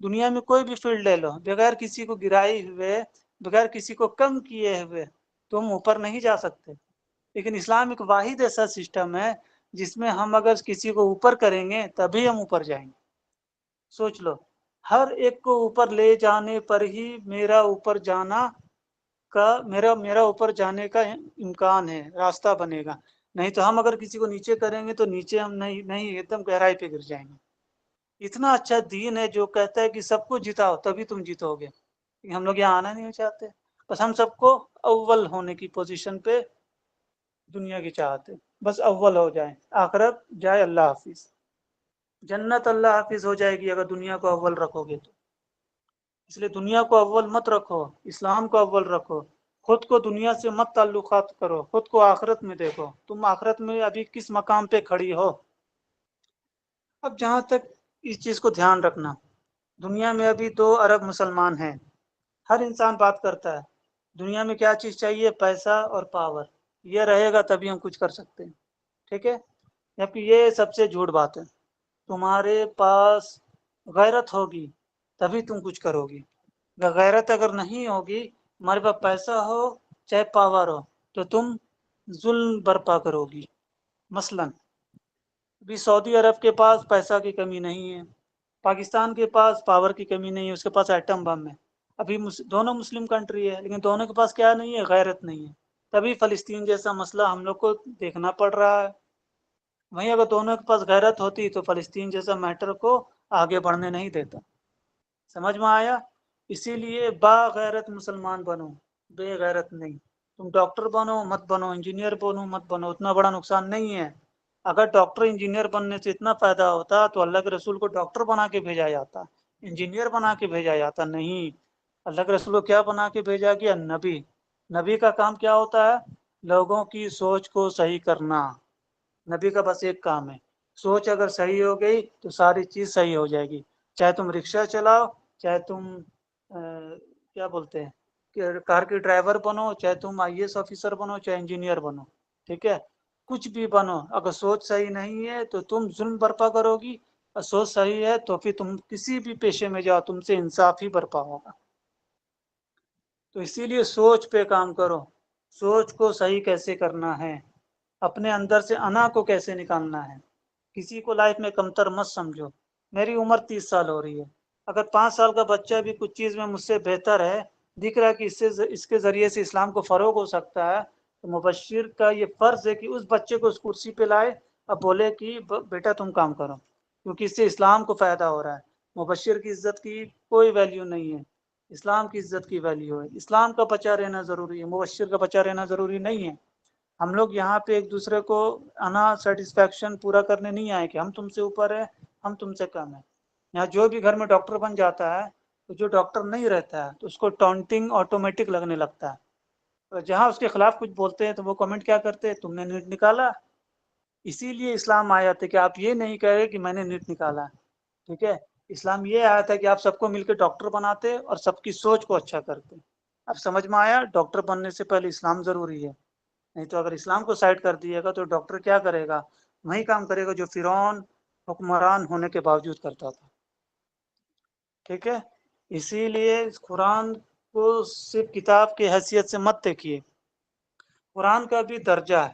دنیا میں کوئی بھی فیلڈ لے لو، بغیر کسی کو گرائے ہوئے، بغیر کسی کو کم کیے ہوئے تم اوپر نہیں جا سکتے۔ لیکن اسلام ایک واحد ایسا سسٹم ہے جس میں ہم اگر کسی کو اوپر کریں گے تبھی ہم اوپر جائیں گے۔ سوچ لو، ہر ایک کو اوپر لے جانے پر ہی میرا اوپر جانا کا میرا اوپر جانے کا امکان ہے، راستہ بنے گا۔ نہیں تو ہم اگر کسی کو نیچے کریں گے تو نیچے ہم نہیں ایک دم گہرائی پہ گر جائیں گے۔ اتنا اچھا دین ہے جو کہتا ہے کہ سب کو جتاؤ تبھی تم جیتو گے۔ ہم لوگ یہاں آنا نہیں چاہتے، بس ہم سب کو اول ہونے کی پوزیشن پہ دنیا کی چاہتے، بس اول ہو جائیں، آخرت جائے اللہ حافظ، جنت اللہ حافظ ہو جائے گی اگر دنیا کو اول رکھو گے تو۔ اس لیے دنیا کو اول مت رکھو، اسلام کو اول رکھو، خود کو دنیا سے مت تعلقات کرو، خود کو آخرت میں دیکھو، تم آخرت میں ابھی کس مقام پہ کھڑی ہو۔ اب جہاں تک اس چیز کو دھیان رکھنا، دنیا میں ابھی 2 ارب مسلمان ہیں، ہر انسان بات کرتا ہے دنیا میں کیا چیز چاہیے، پیسہ اور پاور، یہ رہے گا تبھی ہم کچھ کر سکتے ہیں، ٹھیک ہے؟ جبکہ یہ سب سے جھوٹ بات ہے۔ تمہارے پاس غیرت ہوگی تبھی تم کچھ کرو گی، غیرت اگر نہیں ہوگی، ہمارے پاس پیسہ ہو چاہے پاور ہو تو تم ظلم برپا کرو گی۔ مثلاً ابھی سعودی عرب کے پاس پیسہ کی کمی نہیں ہے، پاکستان کے پاس پاور کی کمی نہیں ہے، اس کے پاس ایٹم بم ہے، ابھی دونوں مسلم کنٹری ہے، لیکن دونوں کے پاس کیا نہیں ہے، غیرت نہیں ہے، تبھی فلسطین جیسا مسئلہ ہم لوگ کو دیکھنا پڑ رہا ہے۔ وہیں اگر دونوں کے پاس غیرت ہوتی تو فلسطین جیسا میٹر کو آگے بڑھنے نہیں دیتا۔ سمجھ میں آیا؟ اسی لیے با غیرت مسلمان بنو، بے غیرت نہیں۔ تم ڈاکٹر بنو مت بنو، انجینئر بنو مت بنو، اتنا بڑا نقصان نہیں ہے۔ اگر ڈاکٹر انجینئر بننے سے اتنا فائدہ ہوتا تو اللہ کے رسول کو ڈاکٹر بنا کے بھیجا جاتا، انجینئر بنا کے بھیجا جاتا، نہیں۔ اللہ کے رسول کو کیا بنا کے بھیجا گیا؟ نبی۔ نبی کا کام کیا ہوتا ہے؟ لوگوں کی سوچ کو صحیح کرنا۔ نبی کا بس ایک کام ہے، سوچ اگر صحیح ہو گئی تو ساری چیز صحیح ہو جائے گی، چاہے تم رکشہ چلاؤ، چاہے تم کیا بولتے ہیں کہ کار کی ڈرائیور بنو، چاہے تم IAS آفیسر بنو، چاہے انجینئر بنو، ٹھیک ہے؟ کچھ بھی بنو، اگر سوچ صحیح نہیں ہے تو تم ظلم برپا کرو گی، اور سوچ صحیح ہے تو پھر تم کسی بھی پیشے میں جاؤ تم سے انصاف ہی برپا ہوگا۔ تو اسی لیے سوچ پہ کام کرو، سوچ کو صحیح کیسے کرنا ہے، اپنے اندر سے انا کو کیسے نکالنا ہے۔ کسی کو لائف میں کمتر مت سمجھو۔ میری عمر 30 سال ہو رہی ہے، اگر 5 سال کا بچہ بھی کچھ چیز میں مجھ سے بہتر ہے، دکھ رہا ہے کہ اس کے ذریعے سے اسلام کو فروغ ہو سکتا ہے، تو مبشر کا یہ فرض ہے کہ اس بچے کو اس کرسی پہ لائے اور بولے کہ بیٹا تم کام کرو، کیونکہ اس سے اسلام کو فائدہ ہو رہا ہے۔ مبشر کی عزت کی کوئی ویلیو نہیں ہے، اسلام کی عزت کی ویلیو ہے۔ اسلام کا بچا رہنا ضروری ہے، مبشر کا بچا رہنا ضروری نہیں ہے۔ ہم لوگ یہاں پہ ایک دوسرے کو انا سیٹسفیکشن پورا کرنے نہیں آئے کہ ہم تم سے اوپر ہیں، ہم تم سے کم ہیں۔ یہاں جو بھی گھر میں ڈاکٹر بن جاتا ہے تو جو ڈاکٹر نہیں رہتا ہے تو اس کو ٹونٹنگ آٹومیٹک لگنے لگتا ہے، اور جہاں اس کے خلاف کچھ بولتے ہیں تو وہ کمنٹ کیا کرتے ہیں، تم نے نیٹ نکالا۔ اسی لیے اسلام آیا تھا کہ آپ یہ نہیں کہہ رہے کہ میں نے نیٹ نکالا، ٹھیک ہے؟ اسلام یہ آیا تھا کہ آپ سب کو مل کے ڈاکٹر بناتے اور سب کی سوچ کو اچھا کرتے۔ اب سمجھ میں آیا، ڈاکٹر بننے سے پہلے اسلام ضروری ہے، نہیں تو اگر اسلام کو سائڈ کر دیے گا تو ڈاکٹر کیا کرے گا؟ وہی کام کرے گا جو فرعون حکمران ہونے کے باوجود کرتا تھا، ٹھیک ہے؟ اسی لیے اس قرآن کو صرف کتاب کی حیثیت سے مت دیکھیے، قرآن کا بھی درجہ ہے۔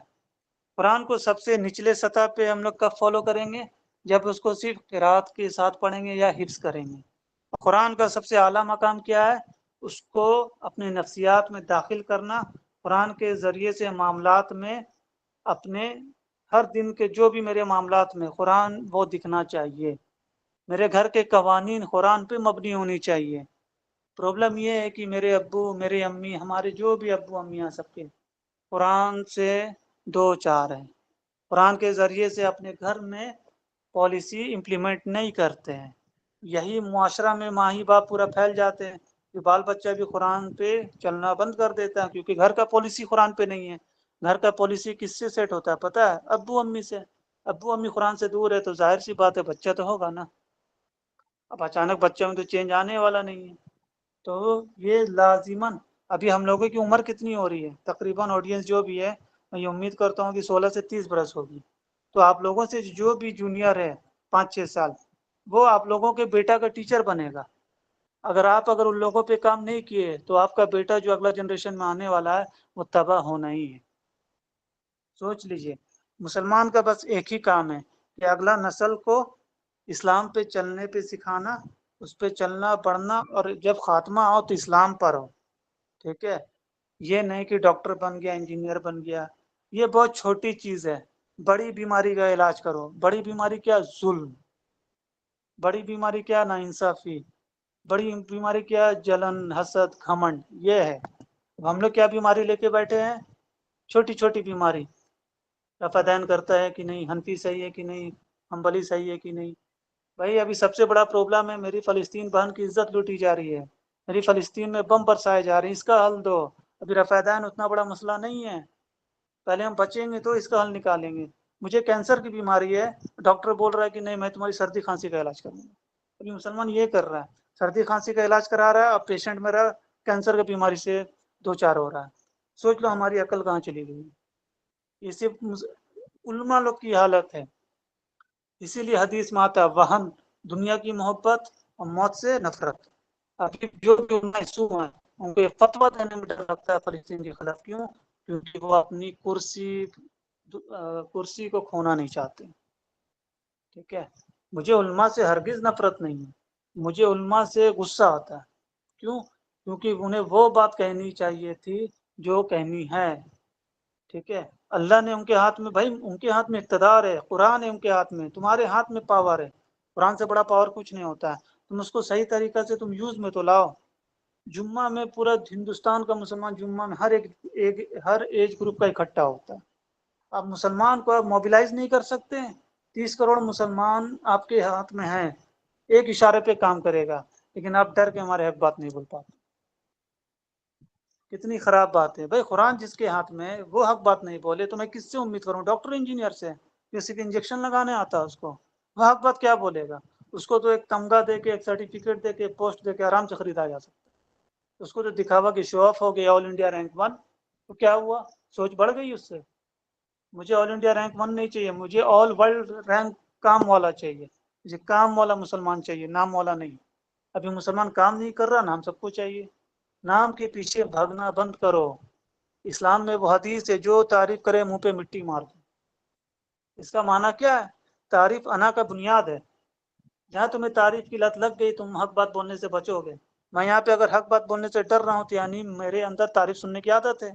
قرآن کو سب سے نچلے سطح پہ ہم لوگ کب فالو کریں گے؟ جب اس کو صرف قرات کے ساتھ پڑھیں گے یا حفظ کریں گے۔ قرآن کا سب سے اعلیٰ مقام کیا ہے؟ اس کو اپنے نفسیات میں داخل کرنا، قرآن کے ذریعے سے معاملات میں اپنے ہر دن کے جو بھی میرے معاملات میں قرآن وہ دکھنا چاہیے، میرے گھر کے قوانین قرآن پہ مبنی ہونی چاہیے۔ پرابلم یہ ہے کہ میرے ابو، میری امی، ہمارے جو بھی ابو امیاں سب کے قرآن سے دو چار ہیں، قرآن کے ذریعے سے اپنے گھر میں پالیسی امپلیمنٹ نہیں کرتے ہیں۔ یہی معاشرہ میں ماں ہی باپ پورا پھیل جاتے ہیں کہ بال بچہ بھی قرآن پہ چلنا بند کر دیتا ہے، کیونکہ گھر کا پالیسی قرآن پہ نہیں ہے۔ گھر کا پالیسی کس سے سیٹ ہوتا ہے پتہ ہے؟ ابو امی سے۔ ابو امی قرآن سے دور ہے تو ظاہر سی بات ہے بچہ تو ہوگا نا۔ اب اچانک بچوں میں تو چینج آنے والا نہیں ہے، تو یہ لازماً ابھی ہم لوگوں کی عمر کتنی ہو رہی ہے؟ تقریباً آڈینس جو بھی ہے میں یہ امید کرتا ہوں کہ 16 سے 30 برس ہوگی، تو آپ لوگوں سے جو بھی جونیئر ہے 5-6 سال، وہ آپ لوگوں کے بیٹا کا ٹیچر بنے گا. اگر ان لوگوں پہ کام نہیں کیے تو آپ کا بیٹا جو اگلا جنریشن میں آنے والا ہے وہ تباہ ہونا ہی ہے. سوچ لیجئے مسلمان کا بس ایک ہی کام ہے کہ اگلا نسل کو اسلام پہ چلنے پہ سکھانا، اس پہ چلنا پڑھنا، اور جب خاتمہ ہو تو اسلام پر ہو. ٹھیک ہے، یہ نہیں کہ ڈاکٹر بن گیا، انجینئر بن گیا. یہ بہت چھوٹی چیز ہے. بڑی بیماری کا علاج کرو. بڑی بیماری کیا؟ ظلم. بڑی بیماری کیا؟ ناانصافی. بڑی بیماری کیا؟ جلن، حسد، گھمنڈ. یہ ہے. ہم لوگ کیا بیماری لے کے بیٹھے ہیں؟ چھوٹی چھوٹی بیماری. رفع دین کرتا ہے کہ نہیں، حنفی صحیح ہے کہ نہیں، حنبلی صحیح ہے کہ نہیں. بھائی ابھی سب سے بڑا پرابلم ہے، میری فلسطین بہن کی عزت لوٹی جا رہی ہے، میری فلسطین میں بم برسائے جا رہے ہیں، اس کا حل دو. ابھی رفع دین اتنا بڑا مسئلہ نہیں ہے، پہلے ہم بچیں گے تو اس کا حل نکالیں گے. مجھے کینسر کی بیماری ہے، ڈاکٹر بول رہا ہے کہ نہیں میں تمہاری سردی کھانسی کا علاج کروں گا. ابھی مسلمان یہ کر رہا ہے، سردی کھانسی کا علاج کرا رہا ہے اور پیشنٹ میرا کینسر کی بیماری سے دو چار ہو رہا ہے. سوچ لو ہماری عقل کہاں چلی گئی. یہ صرف علماء لوگ کی حالت ہے. اسی لیے حدیث میں آتا ہے وہن، دنیا کی محبت اور موت سے نفرت. ابھی جو معصوم ہیں ان کو فتویٰ دینے میں ڈر لگتا ہے فلسطین کے خلاف. کیوں؟ کیونکہ وہ اپنی کرسی کو کھونا نہیں چاہتے. ٹھیک ہے، مجھے علماء سے ہرگز نفرت نہیں ہے، مجھے علماء سے غصہ آتا ہے. کیوں؟ کیونکہ انہیں وہ بات کہنی چاہیے تھی جو کہنی ہے. ٹھیک ہے، اللہ نے ان کے ہاتھ میں، بھائی ان کے ہاتھ میں اقتدار ہے، قرآن ہے ان کے ہاتھ میں، تمہارے ہاتھ میں پاور ہے. قرآن سے بڑا پاور کچھ نہیں ہوتا ہے. تم اس کو صحیح طریقہ سے تم یوز میں تو لاؤ. جمعہ میں پورا ہندوستان کا مسلمان جمعہ میں ہر ایج گروپ کا اکٹھا ہوتا ہے. آپ مسلمان کو موبلائز نہیں کر سکتے؟ 30 کروڑ مسلمان آپ کے ہاتھ میں ہیں، ایک اشارے پہ کام کرے گا، لیکن آپ ڈر کے ہمارے حق بات نہیں بول پاتے. کتنی خراب بات ہے. بھائی قرآن جس کے ہاتھ میں وہ حق بات نہیں بولے تو میں کس سے امید کروں؟ ڈاکٹر انجینئر سے؟ کسی کے انجیکشن لگانے آتا ہے اس کو، وہ حق بات کیا بولے گا؟ اس کو تو ایک تمغہ دے کے، ایک سرٹیفکیٹ دے کے، پوسٹ دے کے آرام سے خریدا جا سکتا ہے. اس کو جو دکھاوا کہ شو آف ہو گیا آل انڈیا رینک 1، تو کیا ہوا؟ سوچ بڑھ گئی اس سے. مجھے آل انڈیا رینک 1 نہیں چاہیے، مجھے آل ورلڈ رینک کام والا چاہیے. مجھے کام والا مسلمان چاہیے، نام والا نہیں. ابھی مسلمان کام نہیں کر رہا، نام سب کو چاہیے. نام کے پیچھے بھاگنا بند کرو. اسلام میں وہ حدیث ہے جو تعریف کرے منہ پہ مٹی مار دو. اس کا معنی کیا ہے؟ تعریف انا کا بنیاد ہے. جہاں تمہیں تعریف کی لت لگ گئی تم حق بات بولنے سے بچو گے. میں یہاں پہ اگر حق بات بولنے سے ڈر رہا ہوں تو یعنی میرے اندر تعریف سننے کی عادت ہے،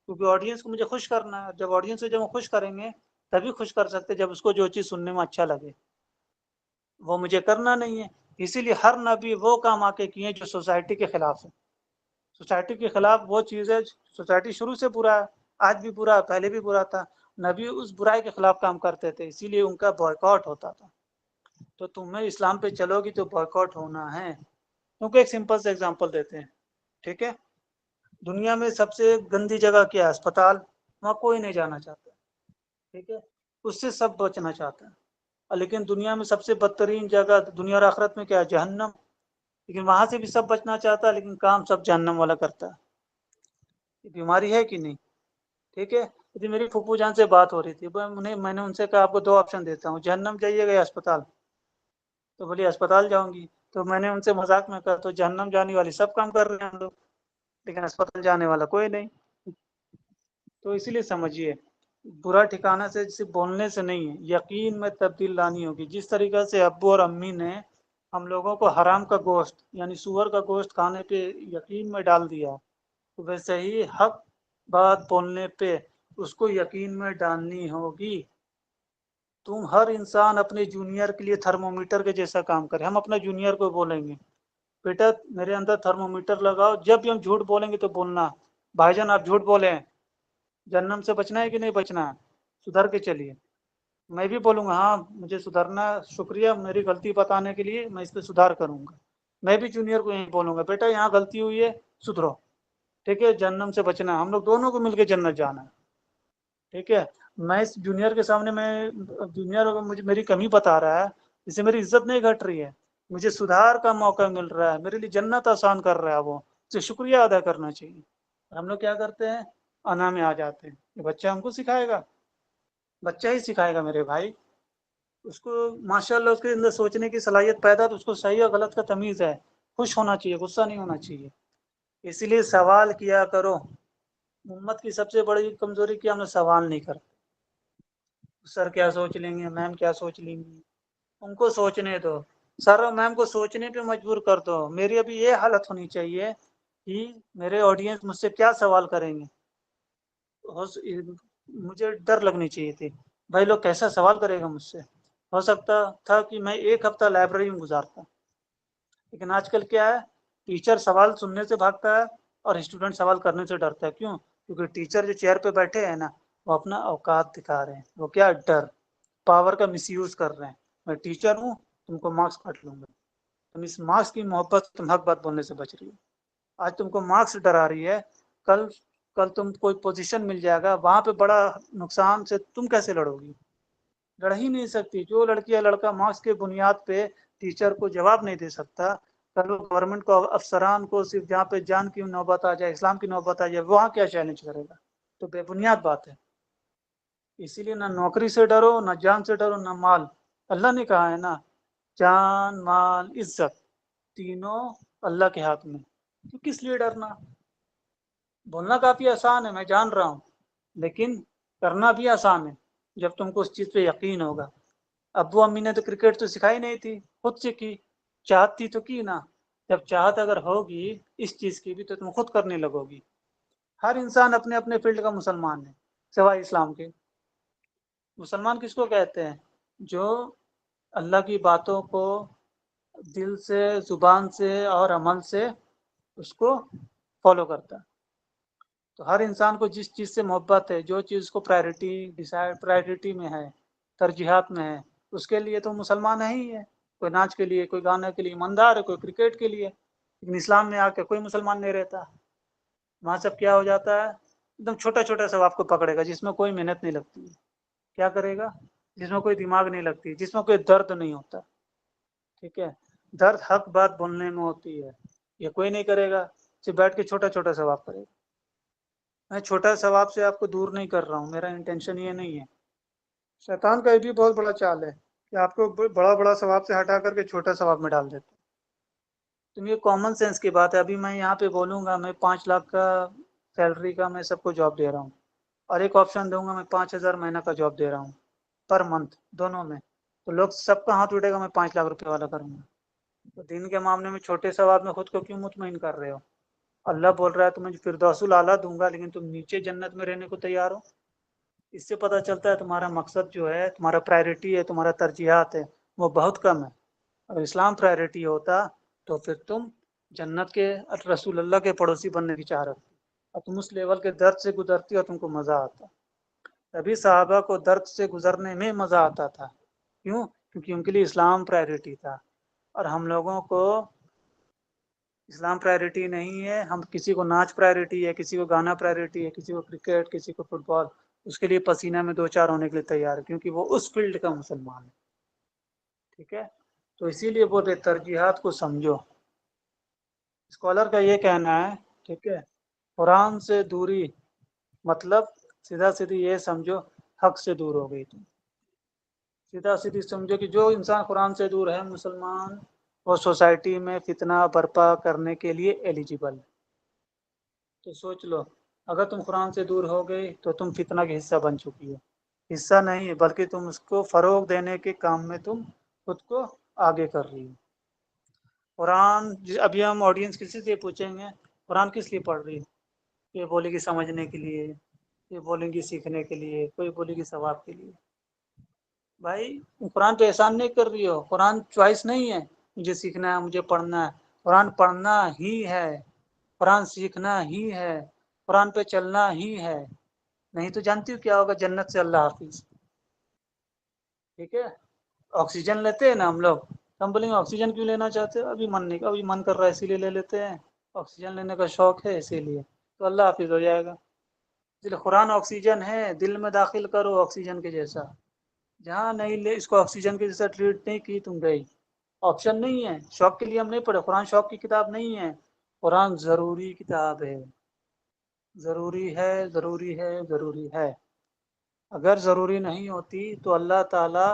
کیونکہ آڈینس کو مجھے خوش کرنا ہے. جب آڈینس سے جب ہم خوش کریں گے تبھی خوش کر سکتے جب اس کو جو چیز سننے میں اچھا لگے. وہ مجھے کرنا نہیں ہے. اسی لیے ہر نبی وہ کام آ کے کیے جو سوسائٹی کے خلاف ہے. سوسائٹی کے خلاف وہ چیز ہے، سوسائٹی شروع سے برا ہے، آج بھی برا ہے، پہلے بھی برا تھا. نبی اس برائی کے خلاف کام کرتے تھے، اسی لیے ان کا بائیکاٹ ہوتا تھا. تو تمہیں اسلام پہ چلو گی تو بائیکاٹ ہونا ہے. کیونکہ ایک سمپل سے ایگزامپل دیتے ہیں. ٹھیک ہے، دنیا میں سب سے گندی جگہ کیا ہے؟ اسپتال. وہاں کوئی نہیں جانا چاہتا. ٹھیک ہے، اس سے سب بچنا چاہتا ہے. لیکن دنیا میں سب سے بدترین جگہ دنیا اور آخرت میں کیا ہے؟ جہنم. لیکن وہاں سے بھی سب بچنا چاہتا ہے، لیکن کام سب جہنم والا کرتا ہے. یہ بیماری ہے کہ نہیں؟ ٹھیک ہے. میری پھپھو جان سے بات ہو رہی تھی، میں نے ان سے کہا آپ کو 2 آپشن دیتا ہوں، جہنم جائیے گا یا اسپتال. تو بولی اسپتال جاؤں گی. تو میں نے ان سے مذاق میں کہا تو جہنم جانے والی سب کام کر رہے ہیں ہم لوگ، لیکن اسپتال جانے والا کوئی نہیں. تو اسی لیے سمجھیے برا ٹھکانا سے صرف بولنے سے نہیں ہے، یقین میں تبدیل لانی ہوگی. جس طریقے سے ابو اور امی نے ہم لوگوں کو حرام کا گوشت یعنی سور کا گوشت کھانے پہ یقین میں ڈال دیا، ویسے ہی حق بات بولنے پہ اس کو یقین میں ڈالنی ہوگی. تم ہر انسان اپنے جونیئر کے لیے تھرمومیٹر کے جیسا کام کرے. ہم اپنے جونیئر کو بولیں گے بیٹا میرے اندر تھرمومیٹر لگاؤ، جب بھی ہم جھوٹ بولیں گے تو بولنا بھائی جان آپ جھوٹ بولیں، جہنم سے بچنا ہے کہ نہیں بچنا ہے، سدھر کے چلیے. میں بھی بولوں گا ہاں مجھے سدھرنا، شکریہ میری غلطی بتانے کے لیے، میں اس پہ سدھار کروں گا. میں بھی جونیئر کو یہی بولوں گا بیٹا یہاں غلطی ہوئی ہے سدھرو. ٹھیک ہے، جہنم سے بچنا ہے، ہم لوگ دونوں کو مل کے جنت جانا ہے. ٹھیک ہے، میں اس جونیئر کے سامنے میں جونیئر مجھے میری کمی بتا رہا ہے، اس سے میری عزت نہیں گھٹ رہی ہے، مجھے سدھار کا موقع مل رہا ہے، میرے لیے جنت آسان کر رہا ہے، وہ اسے شکریہ ادا کرنا چاہیے. ہم لوگ کیا کرتے ہیں؟ انا میں آ جاتے ہیں. یہ بچہ ہم کو سکھائے گا؟ بچہ ہی سکھائے گا میرے بھائی. اس کو ماشاءاللہ اس کے اندر سوچنے کی صلاحیت پیدا، تو اس کو صحیح اور غلط کا تمیز ہے، خوش ہونا چاہیے، غصہ نہیں ہونا چاہیے۔ اسی لیے سوال کیا کرو۔ امت کی سب سے بڑی کمزوری کیا، ہم سوال نہیں کرتے۔ سر کیا سوچ لیں گے، میم کیا سوچ لیں گی، ان کو سوچنے دو۔ سر اور میم کو سوچنے پہ مجبور کر دو۔ میری ابھی یہ حالت ہونی چاہیے کہ میرے آڈینس مجھ سے کیا سوال کریں گے، مجھے ڈر لگنی چاہیے تھی بھائی لوگ کیسا سوال کرے گا مجھ سے۔ ہو سکتا تھا کہ میں ایک ہفتہ لائبریری میں گزارتا، لیکن آج کل کیا ہے، ٹیچر سوال سننے سے بھاگتا ہے اور اسٹوڈنٹ سوال کرنے سے ڈرتا ہے۔ کیوں؟ کیونکہ ٹیچر جو چیئر پہ بیٹھے ہیں نا، وہ اپنا اوقات دکھا رہے ہیں، وہ کیا، ڈر، پاور کا مس یوز کر رہے ہیں۔ میں ٹیچر ہوں، تم کو مارکس کاٹ لوں گا، تم اس مارکس کی محبت، تم حق بات بولنے سے بچ رہی ہو۔ آج تم کو مارکس ڈرا رہی ہے، کل تم کوئی پوزیشن مل جائے گا، وہاں پہ بڑا نقصان سے تم کیسے لڑو گی؟ لڑ ہی نہیں سکتی۔ جو لڑکی یا لڑکا مارکس کے بنیاد پہ ٹیچر کو جواب نہیں دے سکتا، کل گورنمنٹ کو، افسران کو، صرف جہاں پہ جان کی نوبت آ جائے، اسلام کی نوبت آ جائے، وہاں کیا چیلنج کرے گا؟ تو بے بنیاد بات ہے۔ اسی لیے نہ نوکری سے ڈرو، نہ جان سے ڈرو، نہ مال۔ اللہ نے کہا ہے نا، جان، مال، عزت تینوں اللہ کے ہاتھ میں، تو کس لیے ڈرنا؟ بولنا کافی آسان ہے، میں جان رہا ہوں، لیکن کرنا بھی آسان ہے جب تم کو اس چیز پہ یقین ہوگا۔ ابو امی نے تو کرکٹ تو سکھائی نہیں تھی، خود سے کی، چاہت تھی تو کی نا۔ جب چاہت اگر ہوگی اس چیز کی بھی تو تم خود کرنے لگو گی۔ ہر انسان اپنے اپنے فیلڈ کا مسلمان ہے سوائے اسلام کے۔ مسلمان کس کو کہتے ہیں؟ جو اللہ کی باتوں کو دل سے، زبان سے اور عمل سے اس کو فالو کرتا ہے۔ تو ہر انسان کو جس چیز سے محبت ہے، جو چیز کو پرائرٹی میں ہے، ترجیحات میں ہے، اس کے لیے تو مسلمان ہے ہی ہے۔ کوئی ناچ کے لیے، کوئی گانے کے لیے ایماندار ہے، کوئی کرکٹ کے لیے، لیکن اسلام میں آ کے کوئی مسلمان نہیں رہتا۔ وہاں سب کیا ہو جاتا ہے، ایک دم چھوٹا چھوٹا سب آپ کو پکڑے گا، جس میں کوئی محنت نہیں لگتی۔ کیا کرے گا؟ جس میں کوئی دماغ نہیں لگتی، جس میں کوئی درد نہیں ہوتا۔ ٹھیک ہے، درد حق بات بولنے میں ہوتی ہے، یہ کوئی نہیں کرے گا، صرف بیٹھ کے چھوٹا چھوٹا ثواب کرے گا۔ میں چھوٹا ثواب سے آپ کو دور نہیں کر رہا ہوں، میرا انٹینشن یہ نہیں ہے۔ شیطان کا یہ بھی بہت بڑا چال ہے کہ آپ کو بڑا بڑا ثواب سے ہٹا کر کے چھوٹا ثواب میں ڈال دیتا۔ تم یہ کامن سینس کی بات ہے۔ ابھی میں یہاں پہ بولوں گا میں 5 لاکھ کا سیلری کا میں سب کو جاب دے رہا ہوں، اور ایک آپشن دوں گا میں 5,000 مہینہ کا جاب دے رہا ہوں پر منتھ، دونوں میں، تو لوگ سب کا ہاتھ اٹھے گا، میں 5 لاکھ روپے والا کروں گا۔ تو دین کے معاملے میں چھوٹے ثواب میں خود کو کیوں مطمئن کر رہے ہو؟ اللہ بول رہا ہے تمہیں فردوس الاعلیٰ دوں گا، لیکن تم نیچے جنت میں رہنے کو تیار ہو؟ اس سے پتہ چلتا ہے تمہارا مقصد جو ہے، تمہارا پرائرٹی ہے، تمہارا ترجیحات ہے، وہ بہت کم ہے۔ اگر اسلام پرائرٹی ہوتا تو پھر تم جنت کے، رسول اللہ کے پڑوسی بننے کی چاہ رکھتی، اور تم اس لیول کے درد سے گزرتی اور تم کو مزہ آتا۔ تبھی صحابہ کو درد سے گزرنے میں مزہ آتا تھا۔ کیوں؟ کیونکہ ان کے لیے اسلام پرائرٹی تھا، اور ہم لوگوں کو اسلام پرائرٹی نہیں ہے۔ ہم کسی کو ناچ پرائرٹی ہے، کسی کو گانا پرائرٹی ہے، کسی کو کرکٹ، کسی کو فٹ بال، اس کے لیے پسینہ میں 2 4 ہونے کے لیے تیار ہے، کیونکہ وہ اس فیلڈ کا مسلمان ہے۔ ٹھیک ہے، تو اسی لیے بولتے ترجیحات کو سمجھو۔ اسکالر کا یہ کہنا ہے، ٹھیک ہے، قرآن سے دوری مطلب سیدھا سیدھی یہ سمجھو، حق سے دور ہو گئی تم۔ سیدھا سیدھی سمجھو کہ جو انسان قرآن سے دور ہے، مسلمان، وہ سوسائٹی میں فتنہ برپا کرنے کے لیے ایلیجیبل ہے۔ تو سوچ لو، اگر تم قرآن سے دور ہو گئی تو تم فتنہ کا حصہ بن چکی ہو۔ حصہ نہیں، بلکہ تم اس کو فروغ دینے کے کام میں تم خود کو آگے کر رہی ہو۔ قرآن، ابھی ہم آڈینس کسی سے پوچھیں گے قرآن کس لیے پڑھ رہی ہے، یہ بولے گی سمجھنے کے لیے، یہ بولیں گی سیکھنے کے لیے، کوئی بولے گی ثواب کے لیے۔ بھائی قرآن پہ احسان نہیں کر رہی ہو، قرآن چوائس نہیں ہے مجھے سیکھنا ہے، مجھے پڑھنا ہے۔ قرآن پڑھنا ہی ہے، قرآن سیکھنا ہی ہے، قرآن پہ چلنا ہی ہے، نہیں تو جانتی ہو کیا ہوگا؟ جنت سے اللہ حافظ۔ ٹھیک ہے، آکسیجن لیتے ہیں نا ہم لوگ، ہم بولیں گے آکسیجن کیوں لینا چاہتے ہو؟ ابھی من نہیں، ابھی من کر رہا ہے اسی لیے لے لیتے ہیں، آکسیجن لینے کا شوق ہے اسی لیے، تو اللہ حافظ ہو جائے گا۔ اس لیے قرآن آکسیجن ہے، دل میں داخل کرو آکسیجن کے جیسا۔ جہاں نہیں لے اس کو آکسیجن کے جیسا ٹریٹ نہیں کی، تم گئی۔ آپشن نہیں ہے، شوق کے لیے ہم نہیں پڑھے، قرآن شوق کی کتاب نہیں ہے، قرآن ضروری کتاب ہے، ضروری ہے، ضروری ہے، ضروری ہے۔ اگر ضروری نہیں ہوتی تو اللہ تعالیٰ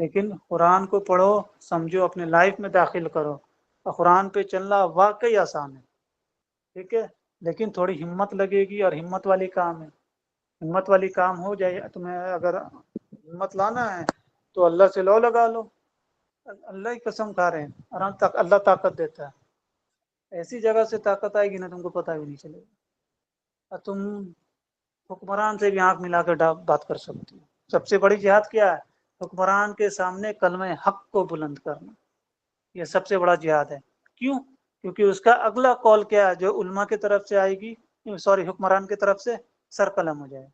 لیکن قرآن کو پڑھو، سمجھو، اپنے لائف میں داخل کرو، اور قرآن پہ چلنا واقعی آسان ہے، ٹھیک ہے، لیکن تھوڑی ہمت لگے گی، اور ہمت والی کام ہے، ہمت والی کام ہو جائے. تمہیں اگر ہمت لانا ہے تو اللہ سے لو لگا لو، اللہ کی قسم کھا رہے ہیں، آرام تک اللہ طاقت دیتا ہے، ایسی جگہ سے طاقت آئے گی نا تم کو پتہ بھی نہیں چلے گا، اور تم حکمران سے بھی آنکھ ملا کر بات کر سکتی ہو. سب سے بڑی جہاد کیا ہے؟ حکمران کے سامنے کلمہ حق کو بلند کرنا، یہ سب سے بڑا جہاد ہے. کیوں؟ کیونکہ اس کا اگلا کال کیا ہے جو علماء کی طرف سے آئے گی، سوری حکمران کی طرف سے سر قلم ہو جائے،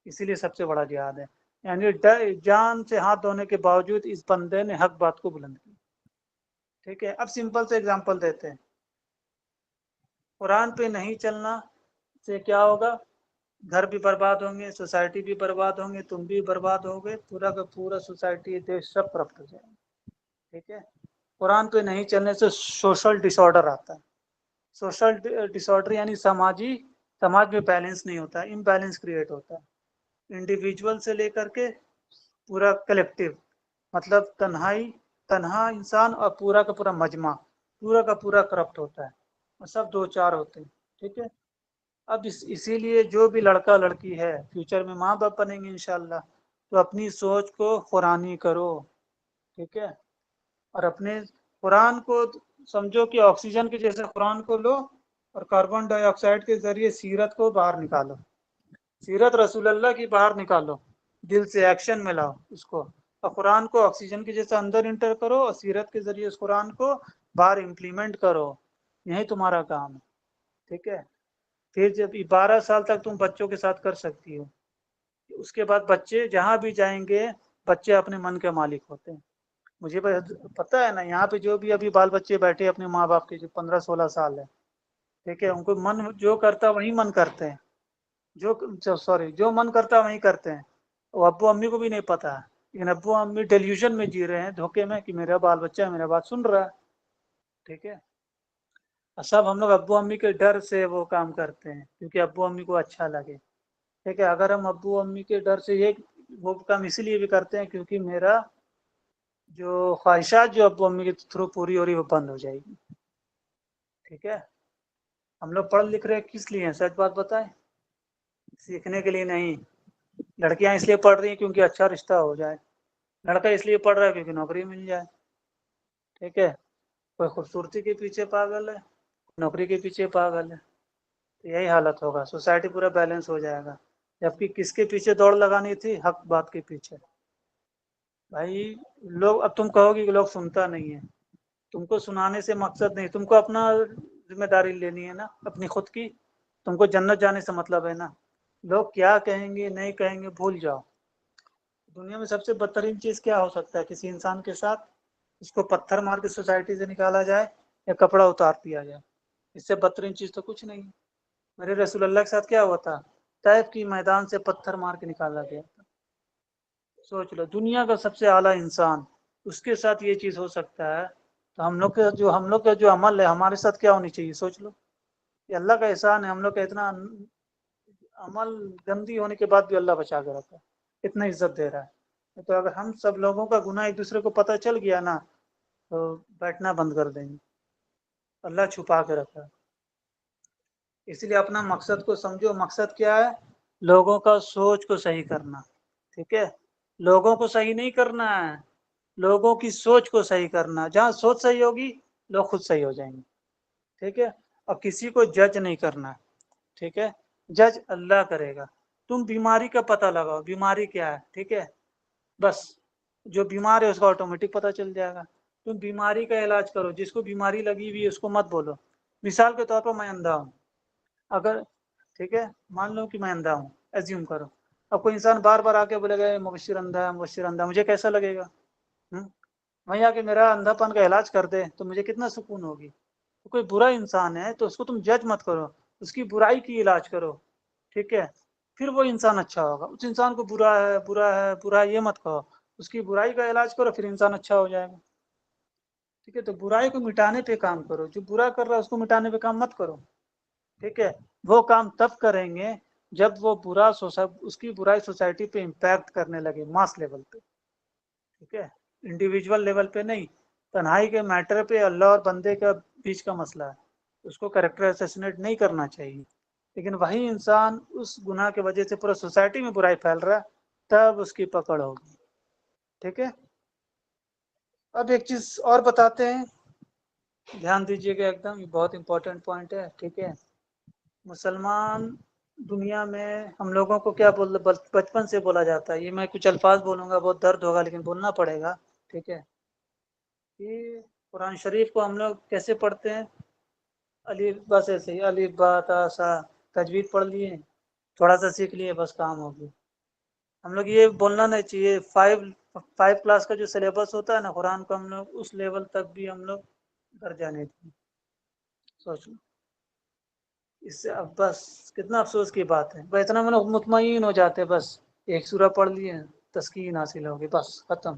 اسی لیے سب سے بڑا جہاد ہے. یعنی جان سے ہاتھ دھونے کے باوجود اس بندے نے حق بات کو بلند کیا. ٹھیک ہے، اب سمپل سے اگزامپل دیتے ہیں. قرآن پہ نہیں چلنا سے کیا ہوگا؟ گھر بھی برباد ہوں گے، سوسائٹی بھی برباد ہوں گے، تم بھی برباد ہوگے، پورا کا پورا سوسائٹی دیش سب کرپٹ ہو جائے گا. ٹھیک ہے، قرآن پہ نہیں چلنے سے سوشل ڈس آرڈر آتا ہے. سوشل ڈس آرڈر یعنی سماج میں بیلنس نہیں ہوتا، امبیلنس کریٹ ہوتا ہے. انڈیویجول سے لے کر کے پورا کلیکٹیو، مطلب تنہا انسان اور پورا کا پورا مجمع پورا کا پورا کرپٹ ہوتا ہے، اور سب دو چار ہوتے ہیں. ٹھیک ہے، اب اسی لیے جو بھی لڑکا لڑکی ہے فیوچر میں ماں باپ بنیں گے انشاءاللہ، تو اپنی سوچ کو قرآنی کرو. ٹھیک ہے، اور اپنے قرآن کو سمجھو کہ آکسیجن کے جیسے قرآن کو لو، اور کاربن ڈائی آکسائڈ کے ذریعے سیرت کو باہر نکالو، سیرت رسول اللہ کی باہر نکالو، دل سے ایکشن میں لاؤ اس کو، اور قرآن کو آکسیجن کے جیسے اندر انٹر کرو، اور سیرت کے ذریعے اس قرآن کو باہر امپلیمنٹ کرو. یہی تمہارا کام ہے. ٹھیک ہے، پھر جب 12 سال تک تم بچوں کے ساتھ کر سکتی ہو، اس کے بعد بچے جہاں بھی جائیں گے بچے اپنے من کے مالک ہوتے ہیں. مجھے پتہ ہے نا، یہاں پہ جو بھی ابھی بال بچے بیٹھے اپنے ماں باپ کے، جو 15-16 سال ہے، ٹھیک ہے، ان کو من جو کرتا وہی من کرتے ہیں، جو من کرتا وہی کرتے ہیں. وہ ابو امی کو بھی نہیں پتا ہے، لیکن ابو امی ڈیلیوژن میں جی رہے ہیں، دھوکے میں، کہ میرا بال بچہ ہے، میرا بات سن رہا ہے. ٹھیک ہے، سب ہم لوگ ابو امی کے ڈر سے وہ کام کرتے ہیں، کیونکہ ابو امی کو اچھا لگے. ٹھیک ہے، اگر ہم ابو امی کے ڈر سے یہ وہ کام اسی لیے بھی کرتے ہیں کیونکہ میرا جو خواہشات جو ابو امی کے تھرو پوری ہو رہی وہ بند ہو جائے گی. ٹھیک ہے، ہم لوگ پڑھ لکھ رہے کس لیے ہیں؟ سچ بات بتائیں، سیکھنے کے لیے نہیں. لڑکیاں اس لیے پڑھ رہی ہیں کیونکہ اچھا رشتہ ہو جائے، لڑکا اس لیے پڑھ رہا ہے کیونکہ نوکری مل جائے. ٹھیک ہے، کوئی خوبصورتی کے پیچھے پاگل ہے، نوکری کے پیچھے پاگل ہے. تو یہی حالت ہوگا، سوسائٹی پورا بیلنس ہو جائے گا. جبکہ کس کے پیچھے دوڑ لگانی تھی؟ حق بات کے پیچھے. بھائی لوگ، اب تم کہو گی کہ لوگ سنتا نہیں ہے، تم کو سنانے سے مقصد نہیں، تم کو اپنا ذمہ داری لینی ہے نا اپنی خود کی. تم کو جنت جانے سے مطلب ہے نا. لوگ کیا کہیں گے نہیں کہیں گے بھول جاؤ. دنیا میں سب سے بدترین چیز کیا ہو سکتا ہے کسی انسان کے ساتھ؟ اس کو پتھر مار کے سوسائٹی سے نکالا جائے یا کپڑا اتار دیا جائے. اس سے بدترین چیز تو کچھ نہیں. میرے رسول اللہ کے ساتھ کیا ہوا تھا؟ طائف کی میدان سے پتھر مار کے نکالا گیا تھا. سوچ لو، دنیا کا سب سے اعلیٰ انسان، اس کے ساتھ یہ چیز ہو سکتا ہے، تو ہم لوگ کا جو عمل ہے ہمارے ساتھ کیا ہونی چاہیے؟ سوچ لو. یہ اللہ کا احسان ہے، ہم لوگ کا اتنا عمل گندی ہونے کے بعد بھی اللہ بچا کے رکھا ہے، اتنا عزت دے رہا ہے. تو اگر ہم سب لوگوں کا گناہ ایک دوسرے کو پتہ چل گیا نا تو بیٹھنا بند کر دیں گے. اللہ چھپا کے رکھا ہے. اس لیے اپنا مقصد کو سمجھو. مقصد کیا ہے؟ لوگوں کا سوچ کو صحیح کرنا. ٹھیک ہے، لوگوں کو صحیح نہیں کرنا ہے، لوگوں کی سوچ کو صحیح کرنا. جہاں سوچ صحیح ہوگی لوگ خود صحیح ہو جائیں گے. ٹھیک ہے، اور کسی کو جج نہیں کرنا. ٹھیک ہے، جج اللہ کرے گا. تم بیماری کا پتہ لگاؤ، بیماری کیا ہے. ٹھیک ہے، بس جو بیمار ہے اس کا آٹومیٹک پتہ چل جائے گا. تم بیماری کا علاج کرو، جس کو بیماری لگی ہوئی ہے اس کو مت بولو. مثال کے طور پر میں اندھا ہوں، اگر ٹھیک ہے مان لو کہ میں اندھا ہوں، ایزیوم کرو. اب کوئی انسان بار بار آ کے بولے گا مبشر اندھا ہے، مبشر اندھا ہے، مجھے کیسا لگے گا؟ وہیں آ کے میرا اندھا پن کا علاج کر دے تو مجھے کتنا سکون ہوگی. کوئی برا انسان ہے تو اس کو تم جج مت کرو، اس کی برائی کی علاج کرو. ٹھیک ہے، پھر وہ انسان اچھا ہوگا. اس انسان کو برا ہے برا ہے برا ہے یہ مت کہو، اس کی برائی کا علاج کرو، پھر انسان اچھا ہو جائے گا. ٹھیک ہے، تو برائی کو مٹانے پہ کام کرو. جو برا کر رہا ہے اس کو مٹانے پہ کام مت کرو. ٹھیک ہے، وہ کام تب کریں گے جب وہ اس کی برائی سوسائٹی پہ امپیکٹ کرنے لگے ماس لیول پہ. ٹھیک ہے, انڈیویجول لیول پہ نہیں, تنہائی کے میٹر پہ اللہ اور بندے کا بیچ کا مسئلہ ہے, اس کو کریکٹر اسیسنیٹ نہیں کرنا چاہیے. لیکن وہی انسان اس گناہ کی وجہ سے پورا سوسائٹی میں برائی پھیل رہا ہے, تب اس کی پکڑ ہوگی. ٹھیک ہے, اب ایک چیز اور بتاتے ہیں, دھیان دیجیے گا ایک دم, یہ بہت امپورٹنٹ پوائنٹ ہے. ٹھیک ہے, مسلمان دنیا میں ہم لوگوں کو کیا بچپن سے بولا جاتا ہے, یہ میں کچھ الفاظ بولوں گا, بہت درد ہوگا لیکن بولنا پڑے گا. ٹھیک ہے, یہ قرآن شریف کو ہم لوگ کیسے پڑھتے ہیں, الف بس ایسے ہی الف با تا سا تجوید پڑھ لیے, تھوڑا سا سیکھ لیے, بس کام ہو گیا. ہم لوگ یہ بولنا نہیں چاہیے, 5 کلاس کا جو سلیبس ہوتا ہے نا قرآن کو, ہم لوگ اس لیول تک بھی ہم لوگ درجہ نہیں تھے. سوچ لو, اس سے اب بس کتنا افسوس کی بات ہے, بس اتنا مطمئن ہو جاتے, بس ایک سورہ پڑھ لیے تسکین حاصل ہوگی, بس ختم.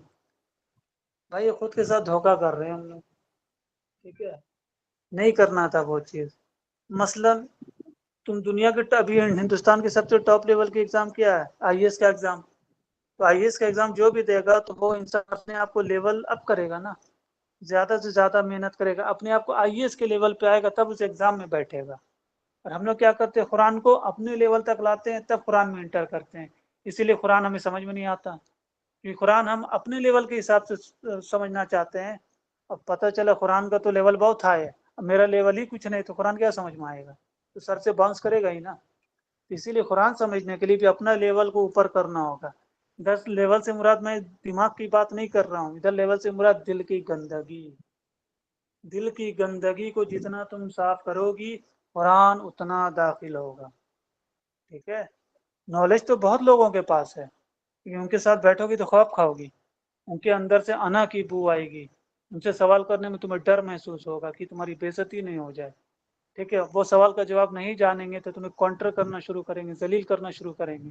بھائی خود کے ساتھ دھوکہ کر رہے ہیں ہم لوگ. ٹھیک ہے, نہیں کرنا تھا وہ چیز. مثلا تم دنیا کے ابھی ہندوستان کے سب سے ٹاپ لیول کے ایگزام کیا ہے, آئی ایس کا ایگزام. تو آئی ایس کا ایگزام جو بھی دے گا تو وہ انسان اپنے آپ کو لیول اپ کرے گا نا, زیادہ سے زیادہ محنت کرے گا, اپنے آپ کو آئی ایس کے لیول پہ آئے گا, تب اس ایگزام میں بیٹھے گا. اور ہم لوگ کیا کرتے ہیں, قرآن کو اپنے لیول تک لاتے ہیں, تب قرآن میں انٹر کرتے ہیں. اسی لیے قرآن ہمیں سمجھ میں نہیں آتا, کیونکہ قرآن ہم اپنے لیول کے حساب سے سمجھنا چاہتے ہیں. اب پتہ چلا قرآن کا تو لیول بہت ہائی ہے, اب میرا لیول ہی کچھ نہیں, تو قرآن کیا سمجھ میں آئے گا, تو سر سے باؤنس کرے گا ہی نا. اسی لیے قرآن سمجھنے کے لیے بھی اپنا لیول کو اوپر کرنا ہوگا. ادھر لیول سے مراد میں دماغ کی بات نہیں کر رہا ہوں, ادھر لیول سے مراد دل کی گندگی. دل کی گندگی کو جتنا تم صاف کرو گی, قرآن اتنا داخل ہوگا. ٹھیک ہے, نالج تو بہت لوگوں کے پاس ہے, ان کے ساتھ بیٹھو گی تو خواب کھاؤ گی, ان کے اندر سے انا کی بو آئے گی, ان سے سوال کرنے میں تمہیں ڈر محسوس ہوگا کہ تمہاری بے عزتی نہیں ہو جائے. ٹھیک ہے, وہ سوال کا جواب نہیں جانیں گے تو تمہیں کانٹر کرنا شروع کریں گے, ذلیل کرنا شروع کریں گے,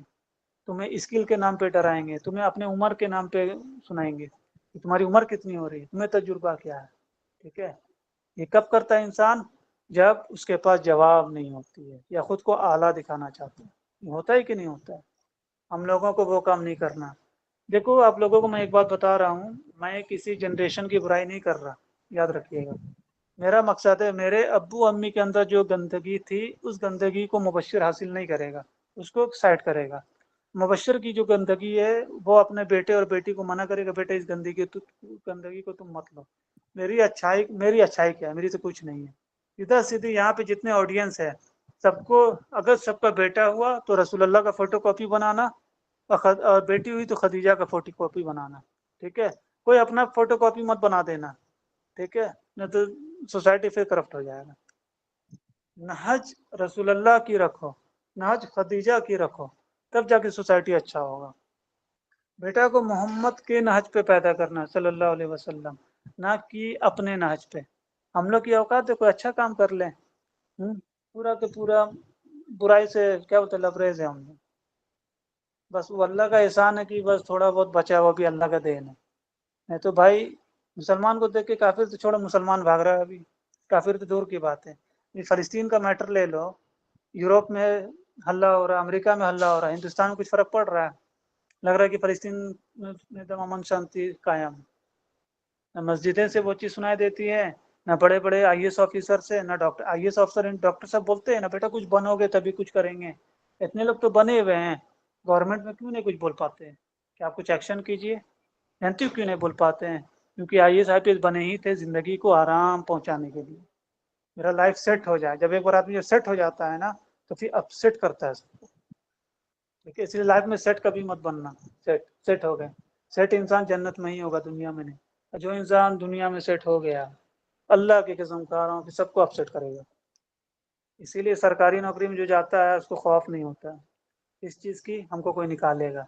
تمہیں اسکل کے نام پہ ڈرائیں گے, تمہیں اپنے عمر کے نام پہ سنائیں گے کہ تمہاری عمر کتنی ہو رہی ہے, تمہیں تجربہ کیا ہے. ٹھیک ہے, یہ کب کرتا ہے انسان, جب اس کے پاس جواب نہیں ہوتی ہے یا خود کو اعلیٰ دکھانا چاہتا ہے. ہوتا ہے کہ نہیں ہوتا ہے, ہم لوگوں کو وہ کام نہیں کرنا. دیکھو آپ لوگوں کو میں ایک بات بتا رہا ہوں, میں کسی جنریشن کی برائی نہیں کر رہا, یاد رکھیے گا. میرا مقصد ہے میرے ابو امی کے اندر جو گندگی تھی, اس گندگی کو مبشر حاصل نہیں کرے گا, اس کو سائڈ کرے گا. مبشر کی جو گندگی ہے وہ اپنے بیٹے اور بیٹی کو منع کرے گا, بیٹے اس گندگی کو تم مت لو. میری اچھائی کیا ہے, میری تو کچھ نہیں ہے. سیدھا سیدھی یہاں پہ جتنے آڈینس ہے سب کو, اگر سب کا بیٹا ہوا تو رسول اللہ کا فوٹو کاپی بنانا, اور بیٹی ہوئی تو خدیجہ کا فوٹو کاپی بنانا. ٹھیک ہے, کوئی اپنا فوٹو کاپی مت بنا دینا. ٹھیک ہے, نہ تو سوسائٹی پھر کرپٹ ہو جائے گا. نہج رسول اللہ کی رکھو, نہج خدیجہ کی رکھو, تب جا کے سوسائٹی اچھا ہوگا. بیٹا کو محمد کے نہج پہ پیدا کرنا صلی اللہ علیہ وسلم, نہ کہ اپنے نہج پہ. ہم لوگ کی اوقات ہے کوئی اچھا کام کر لیں, پورا کے پورا برائی سے کیا ہوتا ہے, لبریز ہے ہم لوگ. بس وہ اللہ کا احسان ہے کہ بس تھوڑا بہت بچا, وہ بھی اللہ کا دین ہے. نہیں تو بھائی مسلمان کو دیکھ کے کافر تو چھوڑا, مسلمان بھاگ رہا ہے ابھی, کافر تو دور کی بات ہے. یہ فلسطین کا میٹر لے لو, یوروپ میں حلہ ہو رہا ہے, امریکہ میں حلہ ہو رہا ہے, ہندوستان میں کچھ فرق پڑ رہا ہے, لگ رہا ہے کہ فلسطین میں امن شانتی قائم. نہ مسجدیں سے وہ چیز سنائی دیتی ہے, نہ بڑے بڑے آئی ایس آفیسر سے, نہ doctor I S officer doctor صاحب بولتے ہیں نا بیٹا کچھ بنو گے تبھی کچھ کریں گے. اتنے لوگ تو بنے ہوئے ہیں, گورنمنٹ میں کیوں نہیں کچھ بول پاتے ہیں کہ آپ کچھ ایکشن کیجیے. جانتی کیوں نہیں بول پاتے ہیں, کیونکہ آئی ایس آئی پی ایس بنے ہی تھے زندگی کو آرام پہنچانے کے لیے, میرا لائف سیٹ ہو جائے. جب ایک بار آدمی جب سیٹ ہو جاتا ہے نا تو پھر اب سیٹ کرتا ہے سب کو. ٹھیک ہے, اس لیے لائف میں سیٹ کبھی مت بننا. سیٹ ہو گئے, سیٹ انسان جنت میں ہی ہوگا, دنیا میں نہیں. جو انسان دنیا میں سیٹ ہو گیا, اللہ کی قسم کھا رہا ہوں کہ سب کو اپسیٹ کرے گا. اسی لیے سرکاری نوکری میں جو جاتا ہے اس کو خوف نہیں ہوتا اس چیز کی, ہم کو کوئی نکالے گا.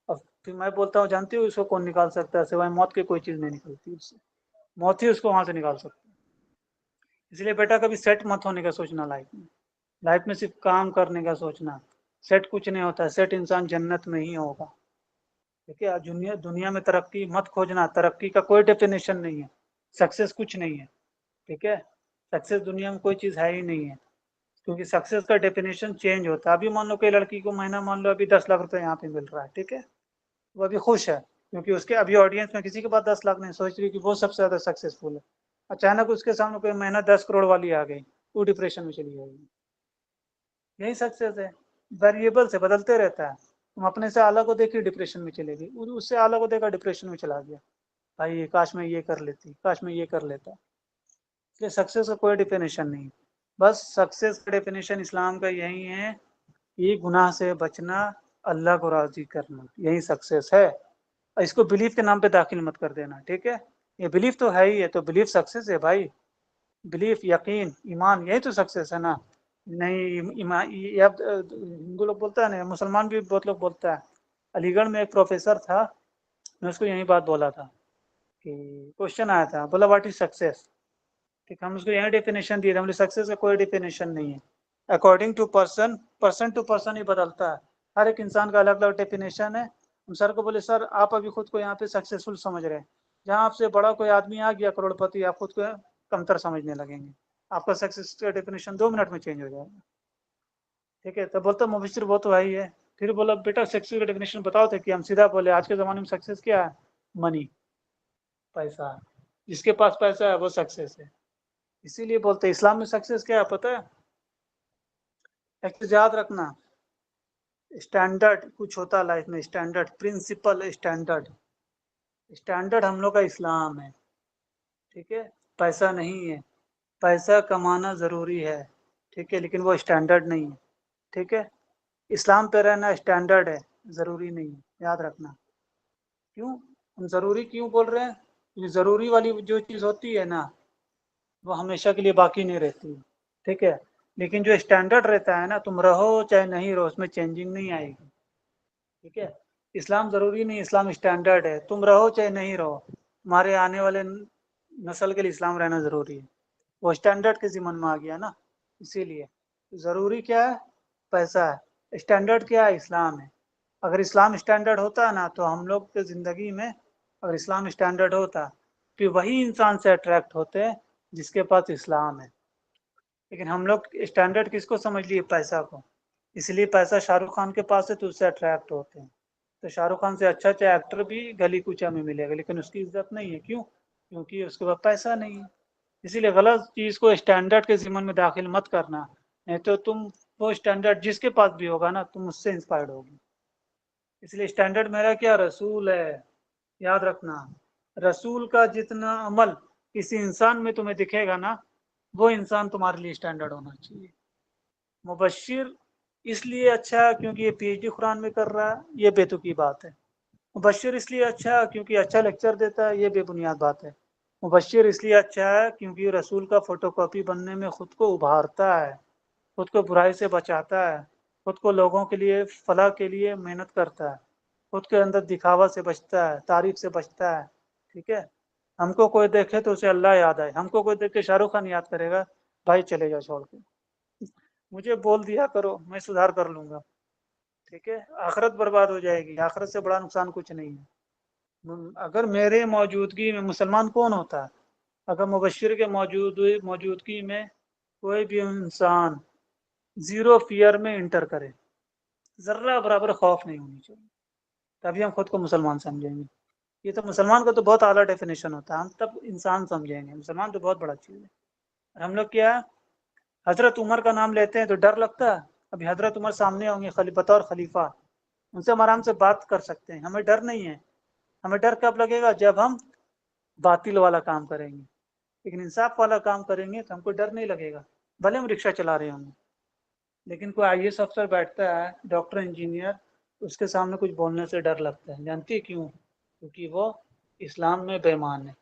اور پھر میں بولتا ہوں جانتی ہوں اس کو کون نکال سکتا ہے, سوائے موت کی کوئی چیز نہیں نکلتی اس سے. موت ہی اس کو وہاں سے نکال سکتی ہے. اس لیے بیٹا کبھی سیٹ مت ہونے کا سوچنا لائف میں صرف کام کرنے کا سوچنا. سیٹ کچھ نہیں ہوتا ہے, سیٹ انسان جنت میں ہی ہوگا. ٹھیک ہے, دنیا میں ترقی مت کھوجنا, ترقی کا کوئی ڈیفینیشن نہیں ہے, سکسیس کچھ نہیں ہے. ٹھیک ہے, سکسیس دنیا میں کوئی چیز ہے ہی نہیں ہے, کیونکہ سکسیس کا ڈیفینیشن چینج ہوتا ہے. ابھی مان لو کہ لڑکی کو مہینہ مان لو ابھی 10 لاکھ روپے یہاں پہ مل رہا ہے, ٹھیک ہے, وہ ابھی خوش ہے, کیونکہ اس کے ابھی آڈینس میں کسی کے پاس 10 لاکھ نہیں، سوچ رہی کہ وہ سب سے زیادہ سکسیزفل ہے، اچانک اس کے سامنے کوئی مہینہ 10 کروڑ والی آ گئی، وہ ڈپریشن میں چلی جائے گی۔ یہی سکسیز ہے، ویریبل سے بدلتے رہتا ہے۔ تم اپنے سے اعلیٰ کو دیکھی ڈپریشن میں چلے گی، اس سے اعلیٰ کو دیکھا ڈپریشن میں چلا گیا، بھائی کاش میں یہ کر لیتی، کاش میں یہ کر لیتا۔ اس لیے سکسیز کا کوئی ڈیفینیشن نہیں، بس سکسیز کا ڈیفینیشن اسلام کا یہی ہے کہ گناہ سے بچنا، اللہ کو راضی کرنا، یہی سکسیس ہے۔ اس کو بلیف کے نام پہ داخل مت کر دینا، ٹھیک ہے؟ یہ بلیف تو ہے ہی ہے، تو بلیف سکسیس ہے بھائی، بلیف، یقین، ایمان، یہی تو سکسیس ہے نا۔ نہیں ہندو لوگ بولتا ہے نا، مسلمان بھی بہت لوگ بولتا ہے۔ علی گڑھ میں ایک پروفیسر تھا، میں اس کو یہی بات بولا تھا کہ کوشچن آیا تھا، بولا واٹ از سکسیس؟ ٹھیک، ہم اس کو یہی ڈیفینیشن دیے تھے، ہم نے سکسیس کا کوئی ڈیفینیشن نہیں ہے، according to person, person to person ہی بدلتا ہے، ہر ایک انسان کا الگ الگ ڈیفینیشن ہے۔ ہم سر کو بولے سر آپ ابھی خود کو یہاں پہ سکسیسفل سمجھ رہے ہیں، جہاں آپ سے بڑا کوئی آدمی آ گیا کروڑ پتی، آپ خود کو کمتر سمجھنے لگیں گے، آپ کا سکسیس کا ڈیفینیشن 2 منٹ میں چینج ہو جائے گا، ٹھیک ہے؟ تو بولتا مبشر وہ تو ہے، پھر بولا بیٹا سکسیس کا ڈیفینیشن بتاؤ تھے کہ ہم سیدھا بولے آج کے زمانے میں سکسیس کیا ہے؟ منی، پیسہ، جس کے پاس پیسہ ہے وہ سکسیس ہے۔ اسی لیے بولتے اسلام میں سکسیس کیا ہے پتہ ہے؟ ایک چیز یاد رکھنا، اسٹینڈرڈ کچھ ہوتا ہے لائف میں، اسٹینڈرڈ، پرنسپل، اسٹینڈرڈ ہم لوگ کا اسلام ہے، ٹھیک ہے؟ پیسہ نہیں ہے، پیسہ کمانا ضروری ہے، ٹھیک ہے، لیکن وہ اسٹینڈرڈ نہیں ہے، ٹھیک ہے؟ اسلام پہ رہنا اسٹینڈرڈ ہے، ضروری نہیں ہے، یاد رکھنا۔ کیوں ہم ضروری کیوں بول رہے ہیں؟ کیونکہ ضروری والی جو چیز ہوتی ہے نا وہ ہمیشہ کے لیے باقی نہیں رہتی، ٹھیک ہے؟ لیکن جو اسٹینڈرڈ رہتا ہے نا، تم رہو چاہے نہیں رہو، اس میں چینجنگ نہیں آئے گی، ٹھیک ہے؟ اسلام ضروری نہیں، اسلام اسٹینڈرڈ ہے، تم رہو چاہے نہیں رہو، ہمارے آنے والے نسل کے لیے اسلام رہنا ضروری ہے، وہ اسٹینڈرڈ کے ضمن میں آ گیا نا، اسی لیے ضروری کیا ہے؟ پیسہ ہے، اسٹینڈرڈ کیا ہے؟ اسلام ہے۔ اگر اسلام اسٹینڈرڈ ہوتا نا تو ہم لوگ کے زندگی میں، اگر اسلام اسٹینڈرڈ ہوتا پھر وہی انسان سے اٹریکٹ ہوتے جس کے پاس اسلام ہے، لیکن ہم لوگ اسٹینڈرڈ کس کو سمجھ لیے؟ پیسہ کو، اس لیے پیسہ شاہ رخ خان کے پاس ہے تو اس سے اٹریکٹ ہوتے ہیں، تو شاہ رخ خان سے اچھا ایکٹر بھی گلی کوچا میں ملے گا لیکن اس کی عزت نہیں ہے، کیوں؟ کیونکہ اس کے پاس پیسہ نہیں ہے۔ اسی لیے غلط چیز کو اسٹینڈرڈ کے ضمن میں داخل مت کرنا، نہیں تو تم وہ اسٹینڈرڈ جس کے پاس بھی ہوگا نا تم اس سے انسپائرڈ ہوگی۔ اس لیے اسٹینڈرڈ میرا کیا؟ رسول ہے، یاد رکھنا، رسول کا جتنا عمل کسی انسان میں تمہیں دکھے گا نا وہ انسان تمہارے لیے اسٹینڈرڈ ہونا چاہیے۔ مبشر اس لیے اچھا ہے کیونکہ یہ پی ایچ ڈی قرآن میں کر رہا ہے، یہ بے تکی بات ہے۔ مبشر اس لیے اچھا ہے کیونکہ اچھا لیکچر دیتا ہے، یہ بے بنیاد بات ہے۔ مبشر اس لیے اچھا ہے کیونکہ رسول کا فوٹو کاپی بننے میں خود کو ابھارتا ہے، خود کو برائی سے بچاتا ہے، خود کو لوگوں کے لیے فلاح کے لیے محنت کرتا ہے، خود کے اندر دکھاوا سے بچتا ہے، تعریف سے بچتا ہے، ٹھیک ہے؟ ہم کو کوئی دیکھے تو اسے اللہ یاد آئے، ہم کو کوئی دیکھ کے شاہ رخ خان یاد کرے گا، بھائی چلے جا چھوڑ کے، مجھے بول دیا کرو میں سدھار کر لوں گا، ٹھیک ہے؟ آخرت برباد ہو جائے گی، آخرت سے بڑا نقصان کچھ نہیں ہے۔ اگر میرے موجودگی میں مسلمان کون ہوتا ہے؟ اگر مبشر کے موجودگی میں کوئی بھی انسان زیرو فیئر میں انٹر کرے، ذرہ برابر خوف نہیں ہونی چاہیے، تبھی ہم خود کو مسلمان سمجھیں گے۔ یہ تو مسلمان کا تو بہت اعلیٰ ڈیفینیشن ہوتا ہے، ہم تب انسان سمجھیں گے، مسلمان تو بہت بڑا چیز ہے۔ ہم لوگ کیا حضرت عمر کا نام لیتے ہیں تو ڈر لگتا ہے؟ ابھی حضرت عمر سامنے ہوں گے بطور خلیفہ، ان سے ہم آرام سے بات کر سکتے ہیں، ہمیں ڈر نہیں ہے۔ ہمیں ڈر کب لگے گا؟ جب ہم باطل والا کام کریں گے، لیکن انصاف والا کام کریں گے تو ہم کو ڈر نہیں لگے گا، بھلے ہم رکشہ چلا رہے ہوں گے۔ لیکن کوئی آئی ایس افسر بیٹھتا ہے، ڈاکٹر انجینئر، اس کے سامنے کچھ بولنے سے ڈر لگتا ہے، جانتی کیوں؟ کیونکہ وہ اسلام میں بے ایمان ہے،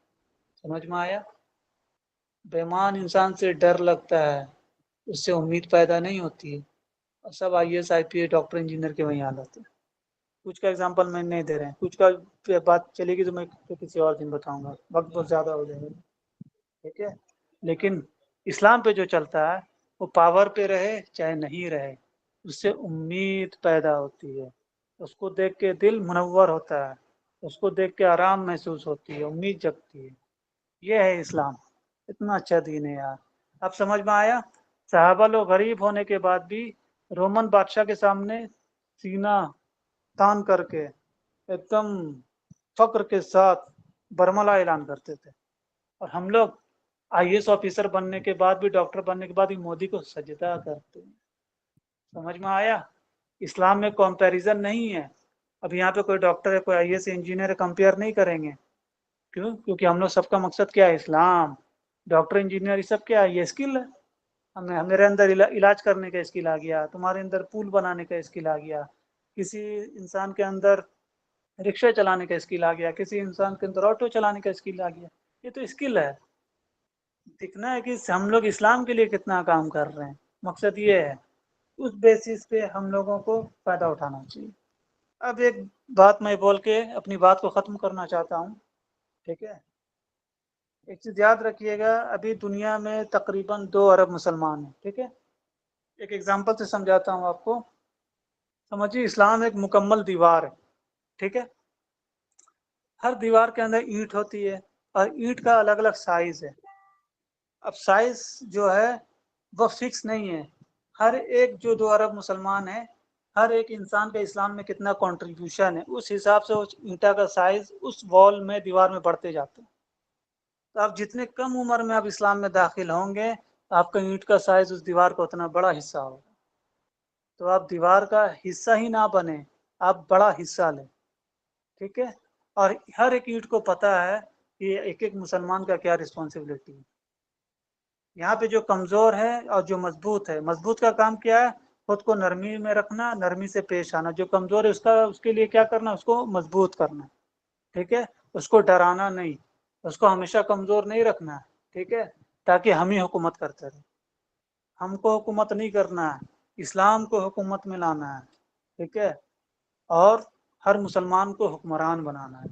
سمجھ میں آیا؟ بے ایمان انسان سے ڈر لگتا ہے، اس سے امید پیدا نہیں ہوتی ہے، اور سب I S I P S doctor engineer کے وہیں حالت ہے۔ کچھ کا ایگزامپل میں نہیں دے رہے ہیں، کچھ کا بات چلے گی تو میں کسی اور دن بتاؤں گا، وقت بہت زیادہ ہو جائے گا، ٹھیک ہے؟ لیکن اسلام پہ جو چلتا ہے وہ پاور پہ رہے چاہے نہیں رہے، اس سے امید پیدا ہوتی ہے، اس کو دیکھ کے دل منور ہوتا ہے، اس کو دیکھ کے آرام محسوس ہوتی ہے، امید جگتی ہے۔ یہ ہے اسلام، اتنا اچھا دین ہے یار۔ اب سمجھ میں آیا؟ صحابہ لوگ غریب ہونے کے بعد بھی رومن بادشاہ کے سامنے سینہ تان کر کے ایک دم فخر کے ساتھ برملا اعلان کرتے تھے، اور ہم لوگ IAS آفیسر بننے کے بعد بھی، ڈاکٹر بننے کے بعد بھی مودی کو سجدہ کرتے ہیں۔ سمجھ میں آیا؟ اسلام میں کمپیریزن نہیں ہے۔ اب یہاں پہ کوئی ڈاکٹر ہے، کوئی IAS انجینئر ہے، کمپیئر نہیں کریں گے۔ کیوں؟ کیونکہ ہم لوگ سب کا مقصد کیا ہے؟ اسلام۔ ڈاکٹر انجینئر یہ سب کیا ہے؟ یہ اسکل ہے۔ میرے اندر علاج کرنے کا اسکل آ گیا، تمہارے اندر پول بنانے کا اسکل آ گیا، کسی انسان کے اندر رکشہ چلانے کا اسکل آ گیا، کسی انسان کے اندر آٹو چلانے کا اسکل آ گیا۔ یہ تو اسکل ہے۔ دکھنا ہے کہ ہم لوگ اسلام کے لیے کتنا کام کر رہے ہیں، مقصد یہ ہے۔ اس بیسس پہ ہم لوگوں کو فائدہ اٹھانا چاہیے۔ اب ایک بات میں بول کے اپنی بات کو ختم کرنا چاہتا ہوں، ٹھیک ہے؟ ایک چیز یاد رکھیے گا، ابھی دنیا میں تقریباً 2 ارب مسلمان ہیں، ٹھیک ہے؟ ایک ایگزامپل سے سمجھاتا ہوں آپ کو۔ سمجھیے اسلام ایک مکمل دیوار ہے، ٹھیک ہے؟ ہر دیوار کے اندر اینٹ ہوتی ہے، اور اینٹ کا الگ الگ سائز ہے۔ اب سائز جو ہے وہ فکس نہیں ہے۔ ہر ایک جو 2 ارب مسلمان ہیں، ہر ایک انسان کا اسلام میں کتنا کنٹریبیوشن ہے، اس حساب سے اس اینٹا کا سائز اس وال میں، دیوار میں بڑھتے جاتے ہیں۔ تو آپ جتنے کم عمر میں آپ اسلام میں داخل ہوں گے، آپ کا اینٹ کا سائز اس دیوار کا اتنا بڑا حصہ ہوگا۔ تو آپ دیوار کا حصہ ہی نہ بنے، آپ بڑا حصہ لیں، ٹھیک ہے؟ اور ہر ایک اینٹ کو پتہ ہے کہ ایک ایک مسلمان کا کیا رسپانسبلٹی ہے۔ یہاں پہ جو کمزور ہے اور جو مضبوط ہے، مضبوط کا کام کیا ہے؟ خود کو نرمی میں رکھنا، نرمی سے پیش آنا۔ جو کمزور ہے اس کے لیے کیا کرنا؟ اس کو مضبوط کرنا، ٹھیک ہے؟ اس کو ڈرانا نہیں، اس کو ہمیشہ کمزور نہیں رکھنا، ٹھیک ہے؟ تاکہ ہم ہی حکومت کرتے رہیں۔ ہم کو حکومت نہیں کرنا ہے، اسلام کو حکومت میں لانا ہے، ٹھیک ہے؟ اور ہر مسلمان کو حکمران بنانا ہے،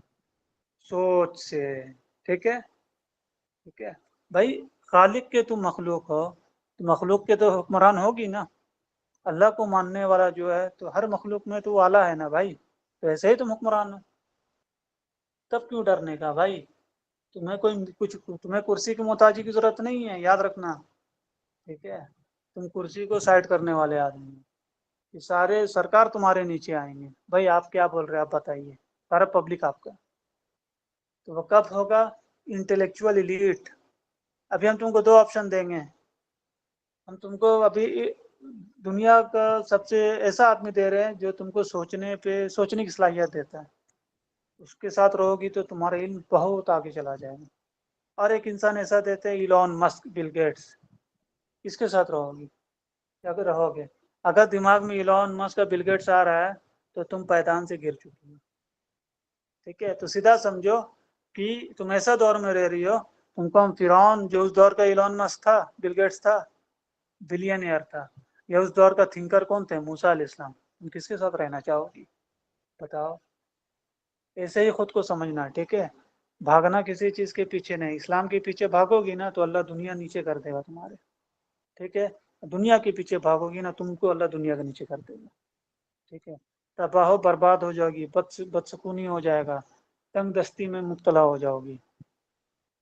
سوچ سے، ٹھیک ہے؟ ٹھیک ہے بھائی، خالق کے تم مخلوق ہو، تو مخلوق کے تو حکمران ہوگی نا۔ اللہ کو ماننے والا جو ہے تو ہر مخلوق میں تو اعلیٰ ہے نا بھائی، تو ایسے ہی تم حکمران ہو۔ تب کیوں ڈرنے کا بھائی؟ تمہیں کرسی کی محتاجی کی ضرورت نہیں ہے، یاد رکھنا، ٹھیک ہے؟ تم کرسی کو سائڈ کرنے والے آدمی ہیں، یہ سارے سرکار تمہارے نیچے آئیں گے۔ بھائی آپ کیا بول رہے ہیں؟ آپ بتائیے، سارا پبلک آپ کا۔ تو وہ کب ہوگا؟ Intellectual elite. ابھی ہم تم کو 2 آپشن دیں گے۔ ہم تم کو ابھی دنیا کا سب سے ایسا آدمی دے رہے ہیں جو تم کو سوچنے کی صلاحیت دیتا ہے۔ اس کے ساتھ رہو گی تو تمہارا علم بہت آگے چلا جائے گا۔ اور ایک انسان ایسا دیتے ہیں، ایلون مسک، بل گیٹس۔ اس کے ساتھ رہو گی یا پھر رہو گے؟ اگر دماغ میں ایلون مسک کا، بل گیٹس آ رہا ہے تو تم پیدان سے گر چکی ہو، ٹھیک ہے؟ تو سیدھا سمجھو کہ تم ایسا دور میں رہ رہی ہو، تم کو فرعون جو اس دور کا ایلون مسک تھا، بل گیٹس تھا، بلینئر تھا، یا اس دور کا تھنکر کون تھے؟ موسیٰ علیہ السلام۔ تم کس کے ساتھ رہنا چاہو گی؟ بتاؤ۔ ایسے ہی خود کو سمجھنا، ٹھیک ہے؟ بھاگنا کسی چیز کے پیچھے نہیں۔ اسلام کے پیچھے بھاگو گی نا تو اللہ دنیا نیچے کر دے گا تمہارے، ٹھیک ہے؟ دنیا کے پیچھے بھاگو گی نا، تم کو اللہ دنیا کے نیچے کر دے گا، ٹھیک ہے؟ تباہ و برباد ہو جاؤ گی، بدسکونی ہو جائے گا، تنگ دستی میں مبتلا ہو جاؤ گی،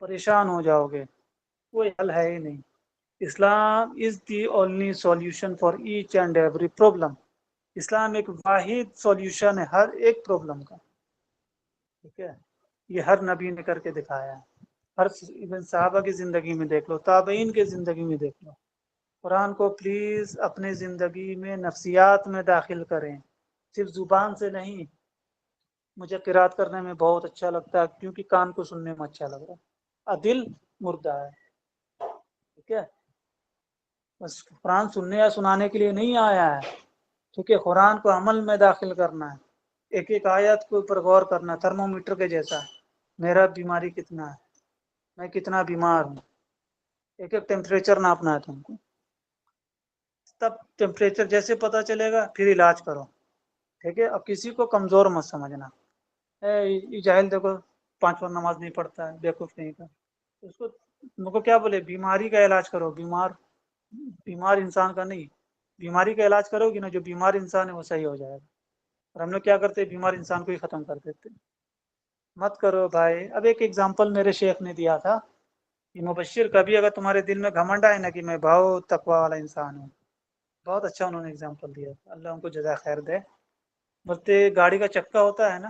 پریشان ہو جاؤ گے، کوئی حل ہے ہی نہیں۔ Islam is the only solution for each and every problem. اسلام ایک واحد سولوشن ہے ہر ایک پرابلم کا، ٹھیک ہے؟ یہ ہر نبی نے کر کے دکھایا ہے۔ ہر صحابہ کی زندگی میں دیکھ لو، تابعین کی زندگی میں دیکھ لو۔ قرآن کو پلیز اپنے زندگی میں، نفسیات میں داخل کریں، صرف زبان سے نہیں۔ مجھے قرات کرنے میں بہت اچھا لگتا ہے کیونکہ کان کو سننے میں اچھا لگ رہا ہے، دل مردہ ہے، ٹھیک ہے؟ بس قرآن سننے یا سنانے کے لیے نہیں آیا ہے، ٹھیک ہے؟ قرآن کو عمل میں داخل کرنا ہے، ایک ایک آیت کے اوپر غور کرنا، تھرمومیٹر کے جیسا، میرا بیماری کتنا ہے، میں کتنا بیمار ہوں، ایک ایک ٹیمپریچر ناپنا ہے تم کو۔ تب ٹیمپریچر جیسے پتہ چلے گا پھر علاج کرو، ٹھیک ہے؟ اب کسی کو کمزور مت سمجھنا، یہ جاہل دیکھو 5 وقت نماز نہیں پڑھتا ہے، بیوقوف نہیں کا، اس کو تم کو کیا بولے؟ بیماری کا علاج کرو، بیمار انسان کا نہیں، بیماری کا علاج کرو گی نا، جو بیمار انسان ہے وہ صحیح ہو جائے گا۔ اور ہم لوگ کیا کرتے ہیں؟ بیمار انسان کو ہی ختم کر دیتے۔ مت کرو بھائی۔ اب ایک ایگزامپل میرے شیخ نے دیا تھا کہ مبشر، کبھی اگر تمہارے دل میں گھمنڈ آئے نا کہ میں بہت تقوی والا انسان ہوں، بہت اچھا انہوں نے ایگزامپل دیا، اللہ ان کو جزائے خیر دے۔ بولتے گاڑی کا چکا ہوتا ہے نا،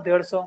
150।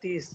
30,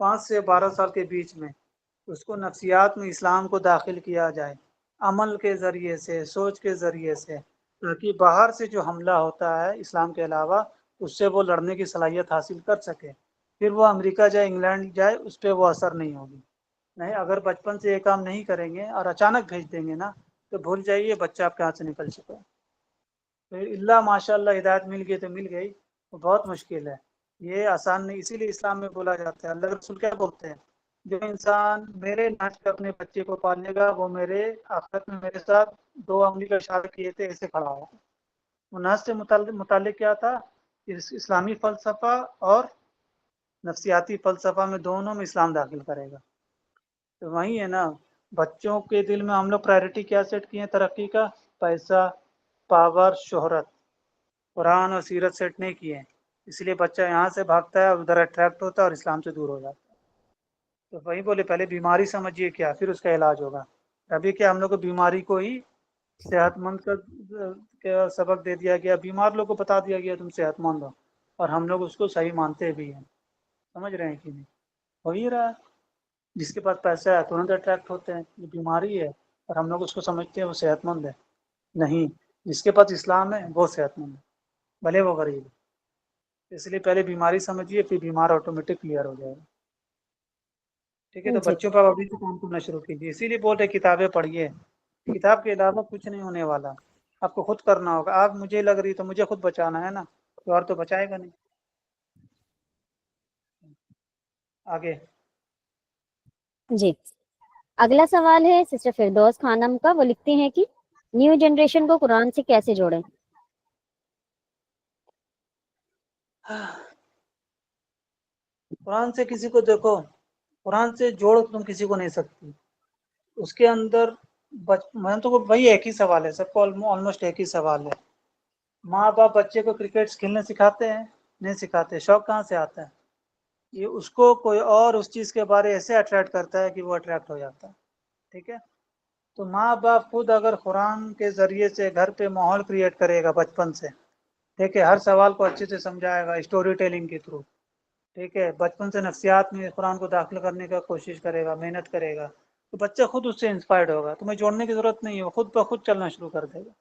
5 سے 12 سال کے بیچ میں اس کو نفسیات میں اسلام کو داخل کیا جائے، عمل کے ذریعے سے، سوچ کے ذریعے سے، تاکہ باہر سے جو حملہ ہوتا ہے اسلام کے علاوہ اس سے وہ لڑنے کی صلاحیت حاصل کر سکے، پھر وہ امریکہ جائے، انگلینڈ جائے، اس پہ وہ اثر نہیں ہوگی۔ نہیں، اگر بچپن سے یہ کام نہیں کریں گے اور اچانک بھیج دیں گے نا تو بھول جائیے بچہ آپ کے ہاتھ سے نکل چکا ہے۔ پھر اللہ ماشاء اللہ ہدایت مل گئی تو مل گئی، وہ بہت مشکل ہے، یہ آسان نہیں۔ اسی لیے اسلام میں بولا جاتا ہے، اللہ کے رسول کیا بولتے ہیں، جو انسان میرے ناچ کر اپنے بچے کو پالنے گا وہ میرے آخرت میں میرے ساتھ 2 انگلی کا اشارہ کیے تھے ایسے کھڑا ہوا۔ وہ ناچ سے متعلق کیا تھا، اسلامی فلسفہ اور نفسیاتی فلسفہ میں دونوں میں اسلام داخل کرے گا۔ تو وہی ہے نا، بچوں کے دل میں ہم لوگ پرائرٹی کیا سیٹ کیے ہیں ترقی کا، پیسہ، پاور، شہرت، قرآن اور سیرت سیٹ نہیں کیے ہیں، اس لیے بچہ یہاں سے بھاگتا ہے اور ادھر اٹریکٹ ہوتا ہے اور اسلام سے دور ہو جاتا ہے۔ تو وہی بولے پہلے بیماری سمجھیے کیا، پھر اس کا علاج ہوگا۔ ابھی کیا ہم لوگ کو بیماری کو ہی صحت مند کا سبق دے دیا گیا، بیمار لوگ کو بتا دیا گیا تم صحت مند ہو، اور ہم لوگ اس کو صحیح مانتے بھی ہیں۔ سمجھ رہے ہیں کہ نہیں؟ ہو ہی رہا ہے، جس کے پاس پیسہ ہے ترنت اٹریکٹ ہوتے ہیں، یہ بیماری ہے اور ہم لوگ اس کو سمجھتے ہیں وہ صحت مند ہے۔ نہیں، جس کے پاس اسلام ہے وہ صحت مند ہے، بھلے وہ غریب ہے۔ اس لیے پہلے بیماری سمجھیے، پھر بیمار آٹومیٹک کلیئر ہو جائے گا۔ ٹھیک ہے، تو جی بچوں پر ابھی سے کام کرنا شروع کیجیے، اسی لیے بول رہے کتابیں پڑھیے، کتاب کے علاوہ کچھ نہیں ہونے والا، آپ کو خود کرنا ہوگا۔ آگ مجھے لگ رہی تو مجھے خود بچانا ہے نا، تو اور تو بچائے گا نہیں۔ آگے جی، اگلا سوال ہے سسٹر فردوس خانم کا، وہ لکھتی ہیں کہ نیو جنریشن کو قرآن سے کیسے جوڑیں؟ قرآن سے کسی کو دیکھو، قرآن سے جوڑ تم کسی کو نہیں سکتی، اس کے اندر میں تو وہی ایک ہی سوال ہے، سب کو آلموسٹ ایک ہی سوال ہے، ماں باپ بچے کو کرکٹ کھیلنے سکھاتے ہیں؟ نہیں سکھاتے۔ شوق کہاں سے آتا ہے؟ یہ اس کو کوئی اور اس چیز کے بارے ایسے اٹریکٹ کرتا ہے کہ وہ اٹریکٹ ہو جاتا ہے۔ ٹھیک ہے، تو ماں باپ خود اگر قرآن کے ذریعے سے گھر پہ ماحول کریٹ کرے گا بچپن سے، ٹھیک ہے، ہر سوال کو اچھے سے سمجھائے گا اسٹوری ٹیلنگ کے تھرو، ٹھیک ہے، بچپن سے نفسیات میں قرآن کو داخل کرنے کا کوشش کرے گا، محنت کرے گا، تو بچہ خود اس سے انسپائرڈ ہوگا، تمہیں جوڑنے کی ضرورت نہیں ہے، خود بخود چلنا شروع کر دے گا۔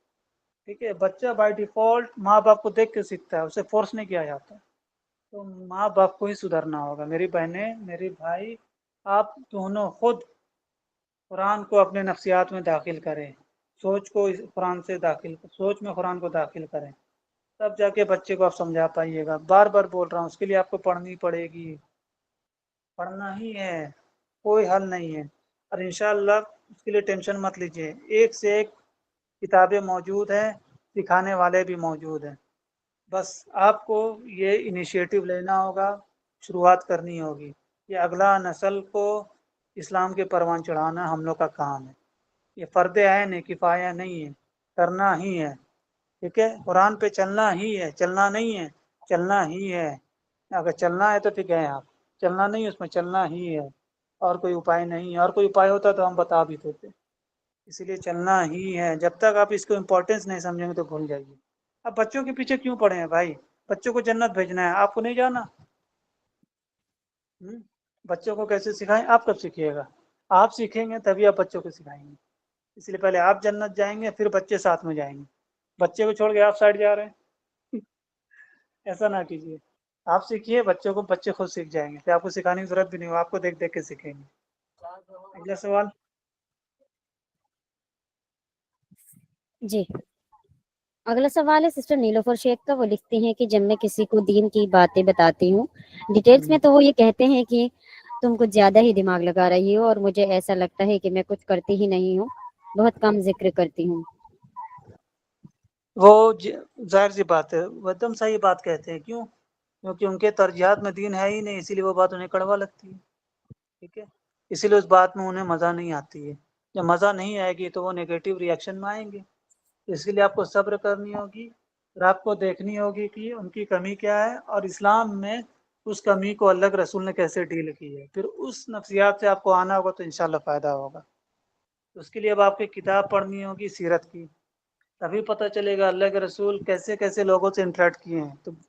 ٹھیک ہے، بچہ بائی ڈیفالٹ ماں باپ کو دیکھ کے سیکھتا ہے، اسے فورس نہیں کیا جاتا۔ تو ماں باپ کو ہی سدھرنا ہوگا، میری بہنیں، میری بھائی، آپ دونوں خود قرآن کو اپنے نفسیات میں داخل کریں، سوچ کو قرآن سے سوچ میں قرآن کو داخل کریں، تب جا کے بچے کو آپ سمجھا پائیے گا۔ بار بار بول رہا ہوں، اس کے لیے آپ کو پڑھنی پڑے گی، پڑھنا ہی ہے، کوئی حل نہیں ہے، اور انشاءاللہ اس کے لیے ٹینشن مت لیجیے، ایک سے ایک کتابیں موجود ہیں، سکھانے والے بھی موجود ہیں، بس آپ کو یہ انیشیٹو لینا ہوگا، شروعات کرنی ہوگی۔ یہ اگلا نسل کو اسلام کے پروان چڑھانا ہم لوگ کا کام ہے، یہ فرض عین ہے، کفایہ نہیں ہے، کرنا ہی ہے۔ ٹھیک ہے، قرآن پہ چلنا ہی ہے، چلنا نہیں ہے، چلنا ہی ہے۔ اگر چلنا ہے تو پھر گئے آپ، چلنا نہیں اس میں چلنا ہی ہے، اور کوئی اپائے نہیں ہے، اور کوئی اپائے ہوتا تو ہم بتا بھی دیتے۔ اسی لیے چلنا ہی ہے، جب تک آپ اس کو امپورٹینس نہیں سمجھیں گے تو بھول جائیے۔ اب بچوں کے پیچھے کیوں پڑے ہیں بھائی؟ بچوں کو جنت بھیجنا ہے، آپ کو نہیں جانا؟ بچوں کو کیسے سکھائیں؟ آپ کب سیکھیے گا؟ آپ سیکھیں گے تبھی آپ بچوں کو سکھائیں گے، اس لیے پہلے آپ جنت جائیں گے، پھر بچے ساتھ میں جائیں گے۔ بچے کو چھوڑ کے آپ سائڈ جا رہے ہیں، ایسا نہ کیجیے، آپ سیکھیے، بچوں کو بچے خود سیکھ جائیں گے، پھر آپ کو سکھانے کی ضرورت بھی نہیں ہو، آپ کو دیکھ دیکھ کے سیکھیں گے۔ اگلا سوال۔ جی، اگلا سوال ہے سسٹر نیلوفر شیخ کا، وہ لکھتی ہیں کہ جب میں کسی کو دین کی باتیں بتاتی ہوں ڈیٹیلز میں، تو وہ یہ کہتے ہیں کہ تم کچھ زیادہ ہی دماغ لگا رہی ہو، اور مجھے ایسا لگتا ہے کہ میں کچھ کرتی ہی نہیں ہوں، بہت کم ذکر کرتی ہوں۔ وہ ظاہر سی بات ہے، وہ ایک دم صحیح بات کہتے ہیں، کیوں؟ کیونکہ ان کے ترجیحات میں دین ہے ہی نہیں، اسی لیے وہ بات انہیں کڑوا لگتی ہے۔ ٹھیک ہے، اسی لیے اس بات میں انہیں مزہ نہیں آتی ہے، جب مزہ نہیں آئے گی تو وہ نیگیٹو ریئیکشن میں آئیں گے، اس کے لیے آپ کو صبر کرنی ہوگی، اور آپ کو دیکھنی ہوگی کہ ان کی کمی کیا ہے، اور اسلام میں اس کمی کو اللہ کے رسول نے کیسے ڈیل کی ہے، پھر اس نفسیات سے آپ کو آنا ہوگا تو انشاءاللہ فائدہ ہوگا۔ اس کے لیے اب آپ کی کتاب پڑھنی ہوگی سیرت کی، تبھی پتہ چلے گا اللہ کے رسول کیسے کیسے لوگوں سے انٹریکٹ کیے ہیں، تو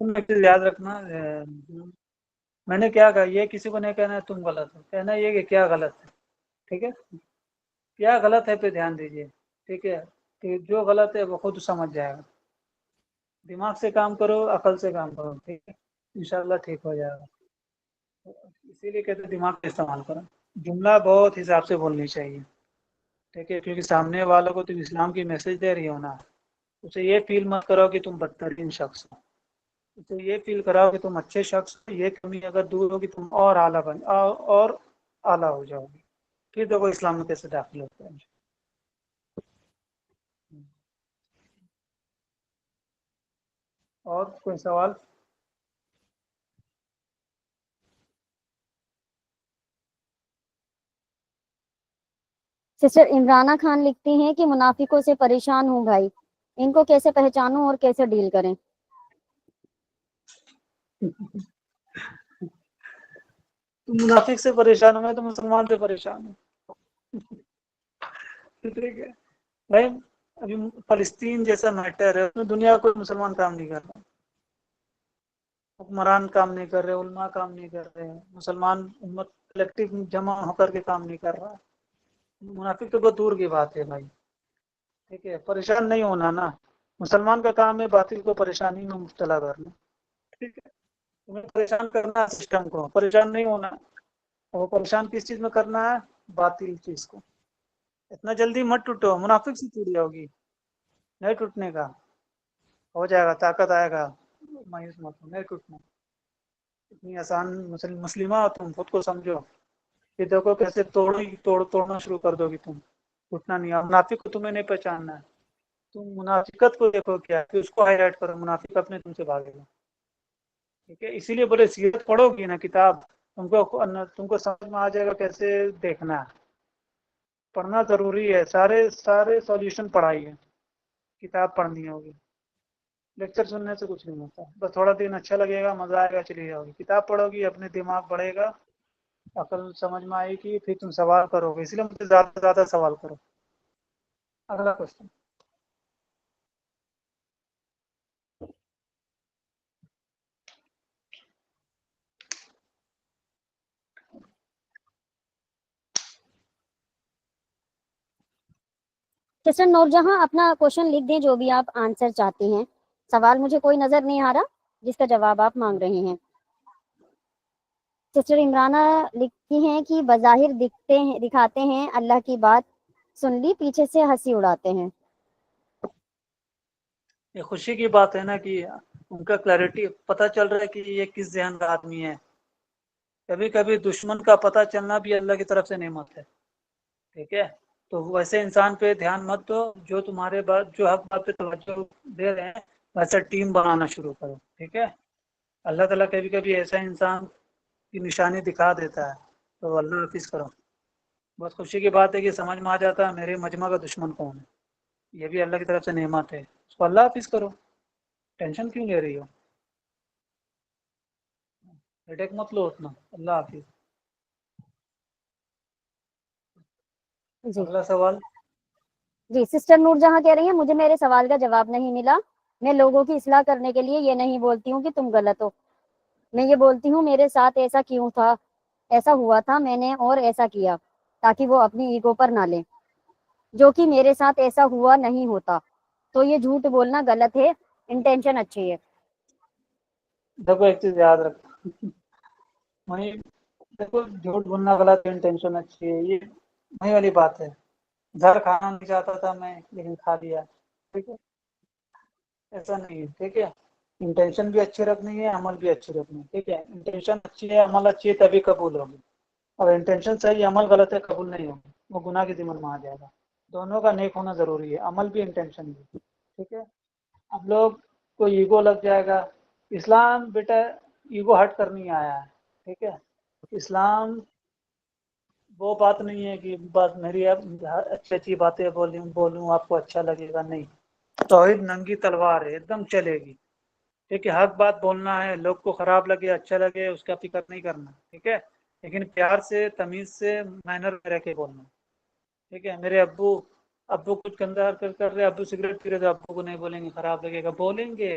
تم ایک چیز یاد رکھنا، میں نے کیا کہا، یہ کسی کو نہیں کہنا ہے تم غلط ہو، کہنا یہ کہ کیا غلط ہے. ٹھیک ہے، کیا غلط ہے پہ دھیان دیجیے. ٹھیک ہے، کہ جو غلط ہے وہ خود سمجھ جائے گا. دماغ سے کام کرو، عقل سے کام کرو. ٹھیک ہے، انشاءاللہ ٹھیک ہو جائے گا. اسی لیے کہتے ہیں دماغ کا استعمال کرو. جملہ بہت حساب سے بولنی چاہیے. ٹھیک ہے، کیونکہ سامنے والوں کو تم اسلام کی میسج دے رہی ہو نا، اسے یہ فیل مت کرو کہ تم بدترین شخص ہو. اسے یہ فیل کراؤ کہ تم اچھے شخص ہو. یہ کمی اگر دور ہوگی تم اور اعلیٰ اور اعلیٰ ہو جاؤ گی. پھر دیکھو اسلام میں کیسے داخل ہوتا ہے. اور کوئی سوال؟ سسٹر عمرانہ خان لکھتی ہیں کہ منافقوں سے پریشان ہوں بھائی، ان کو کیسے پہچانوں اور کیسے ڈیل کریں؟ تم منافق سے پریشان ہو، میں تو مسلمان سے پریشان ہوں. ٹھیک ہے بھائی، ابھی فلسطین جیسا میٹر ہے، اس میں دنیا کا کوئی مسلمان کام نہیں کر رہا، حکمران کام نہیں کر رہے، علماء کام نہیں کر رہے، مسلمان امت کلیکٹیو جمع ہو کر کے کام نہیں کر رہا. منافق تو بہت دور کی بات ہے بھائی. ٹھیک ہے، پریشان نہیں ہونا نا. مسلمان کا کام ہے باطل کو پریشانی میں مبتلا کرنا. ٹھیک ہے، تمہیں پریشان کرنا سسٹم کو، پریشان نہیں ہونا. وہ پریشان کس چیز میں کرنا ہے؟ باطل چیز کو. اتنا جلدی مت ٹوٹو، منافق سے ٹوٹ جاؤ گی. نہیں ٹوٹنے کا، ہو جائے گا، طاقت آئے گا. مایوس مت ہو، نہیں ٹوٹنا. اتنی آسان مسلمہ ہو تم، خود کو سمجھو. یہ دیکھو کیسے توڑنا شروع کر دو گی تم. ٹوٹنا نہیں ہے. منافق کو تمہیں نہیں پہچاننا ہے. تم منافقت کو دیکھو کیا، کہ اس کو ہائی لائٹ کرو. منافق اپنے تم سے بھاگے گا. ٹھیک ہے، اسی لیے بولے سیرت پڑھو گی نا کتاب، تم کو سمجھ میں آ جائے گا کیسے دیکھنا ہے. پڑھنا ضروری ہے. سارے سولوشن پڑھائی ہے. کتاب پڑھنی ہوگی. لیکچر سننے سے کچھ نہیں ہوتا. بس تھوڑا دن اچھا لگے گا، مزہ آئے گا، چلی جاؤ گی. کتاب پڑھو گی، اپنے دماغ بڑھے گا، عقل سمجھ میں آئے گی، پھر تم سوال کرو گے. اس لیے مجھے زیادہ سے زیادہ سوال کرو. اگلا کوشچن. سسٹر نور جہاں اپنا کوشچن لکھ دیں، جو بھی آپ آنسر چاہتے ہیں. سوال مجھے کوئی نظر نہیں آ رہا جس کا جواب آپ مانگ رہے ہیں. سسٹر عمرانہ لکھتی ہیں کہ بظاہر دکھاتے ہیں اللہ کی بات سن لی، پیچھے سے ہنسی اڑاتے ہیں. یہ خوشی کی بات ہے نا کہ ان کا کلیئرٹی پتہ چل رہا ہے کہ یہ کس ذہن کا آدمی ہے. کبھی کبھی دشمن کا پتہ چلنا بھی اللہ کی طرف سے نعمت ہے. ٹھیک ہے، تو ویسے انسان پہ دھیان مت دو جو تمہارے بات جو حق بات پہ توجہ دے رہے ہیں. ویسا ٹیم بنانا شروع کرو. ٹھیک ہے، اللہ تعالیٰ کبھی کبھی ایسا انسان کی نشانی دکھا دیتا ہے، تو اللہ حافظ کرو. بہت خوشی کی بات ہے کہ سمجھ میں آ جاتا ہے میرے مجمع کا دشمن کون ہے. یہ بھی اللہ کی طرف سے نعمت ہے. اس کو اللہ حافظ کرو. ٹینشن کیوں لے رہی ہو؟ ہیڈیک مت لو اتنا. اللہ حافظ. جی اگلا سوال. جی سسٹر نور جہاں کہہ رہی ہیں مجھے میرے سوال کا جواب نہیں ملا. میں لوگوں کی اصلاح کرنے کے لیے یہ نہیں بولتی ہوں کہ تم غلط ہو. میں یہ بولتی ہوں میرے ساتھ ایسا کیوں تھا، ایسا ہوا تھا، میں نے اور ایسا کیا، تاکہ وہ اپنی ایگو پر نہ لیں، جو کہ میرے ساتھ ایسا ہوا نہیں ہوتا. تو یہ جھوٹ بولنا غلط ہے، انٹینشن اچھی ہے. دیکھو ایک چیز یاد رکھو، وہیں دیکھو جھوٹ بولنا غلط ہے، انٹینشن اچھی ہے، یہ وہی والی بات ہے. زہر کھانا نہیں چاہتا تھا میں، لیکن کھا لیا. ٹھیک ہے، ایسا نہیں ہے. ٹھیک ہے، انٹینشن بھی اچھی رکھنی ہے، عمل بھی اچھی رکھنی ہے. ٹھیک ہے، انٹینشن اچھی ہے، عمل اچھی ہے، تبھی قبول ہوگی. اور انٹینشن صحیح، عمل غلط ہے، قبول نہیں ہوگی، وہ گناہ کی ضمن میں آ جائے گا. دونوں کا نیک ہونا ضروری ہے، عمل بھی انٹینشن بھی. ٹھیک ہے، اب لوگ کو ایگو لگ جائے گا. اسلام بیٹا ایگو ہٹ کرنی آیا ہے. ٹھیک ہے، اسلام وہ بات نہیں ہے کہ بات میری اچھی اچھی باتیں بولوں آپ کو اچھا لگے گا. نہیں، توحید ننگی تلوار ہے، ایک دم چلے گی. ٹھیک ہے، حق بات بولنا ہے، لوگ کو خراب لگے اچھا لگے اس کا فکر نہیں کرنا. ٹھیک ہے، لیکن پیار سے، تمیز سے، مینر میں رہ کے بولنا. ٹھیک ہے، میرے ابو کچھ گندا کر رہے، ابو سگریٹ پی رہے، تو ابو کو نہیں بولیں گے خراب لگے گا، بولیں گے.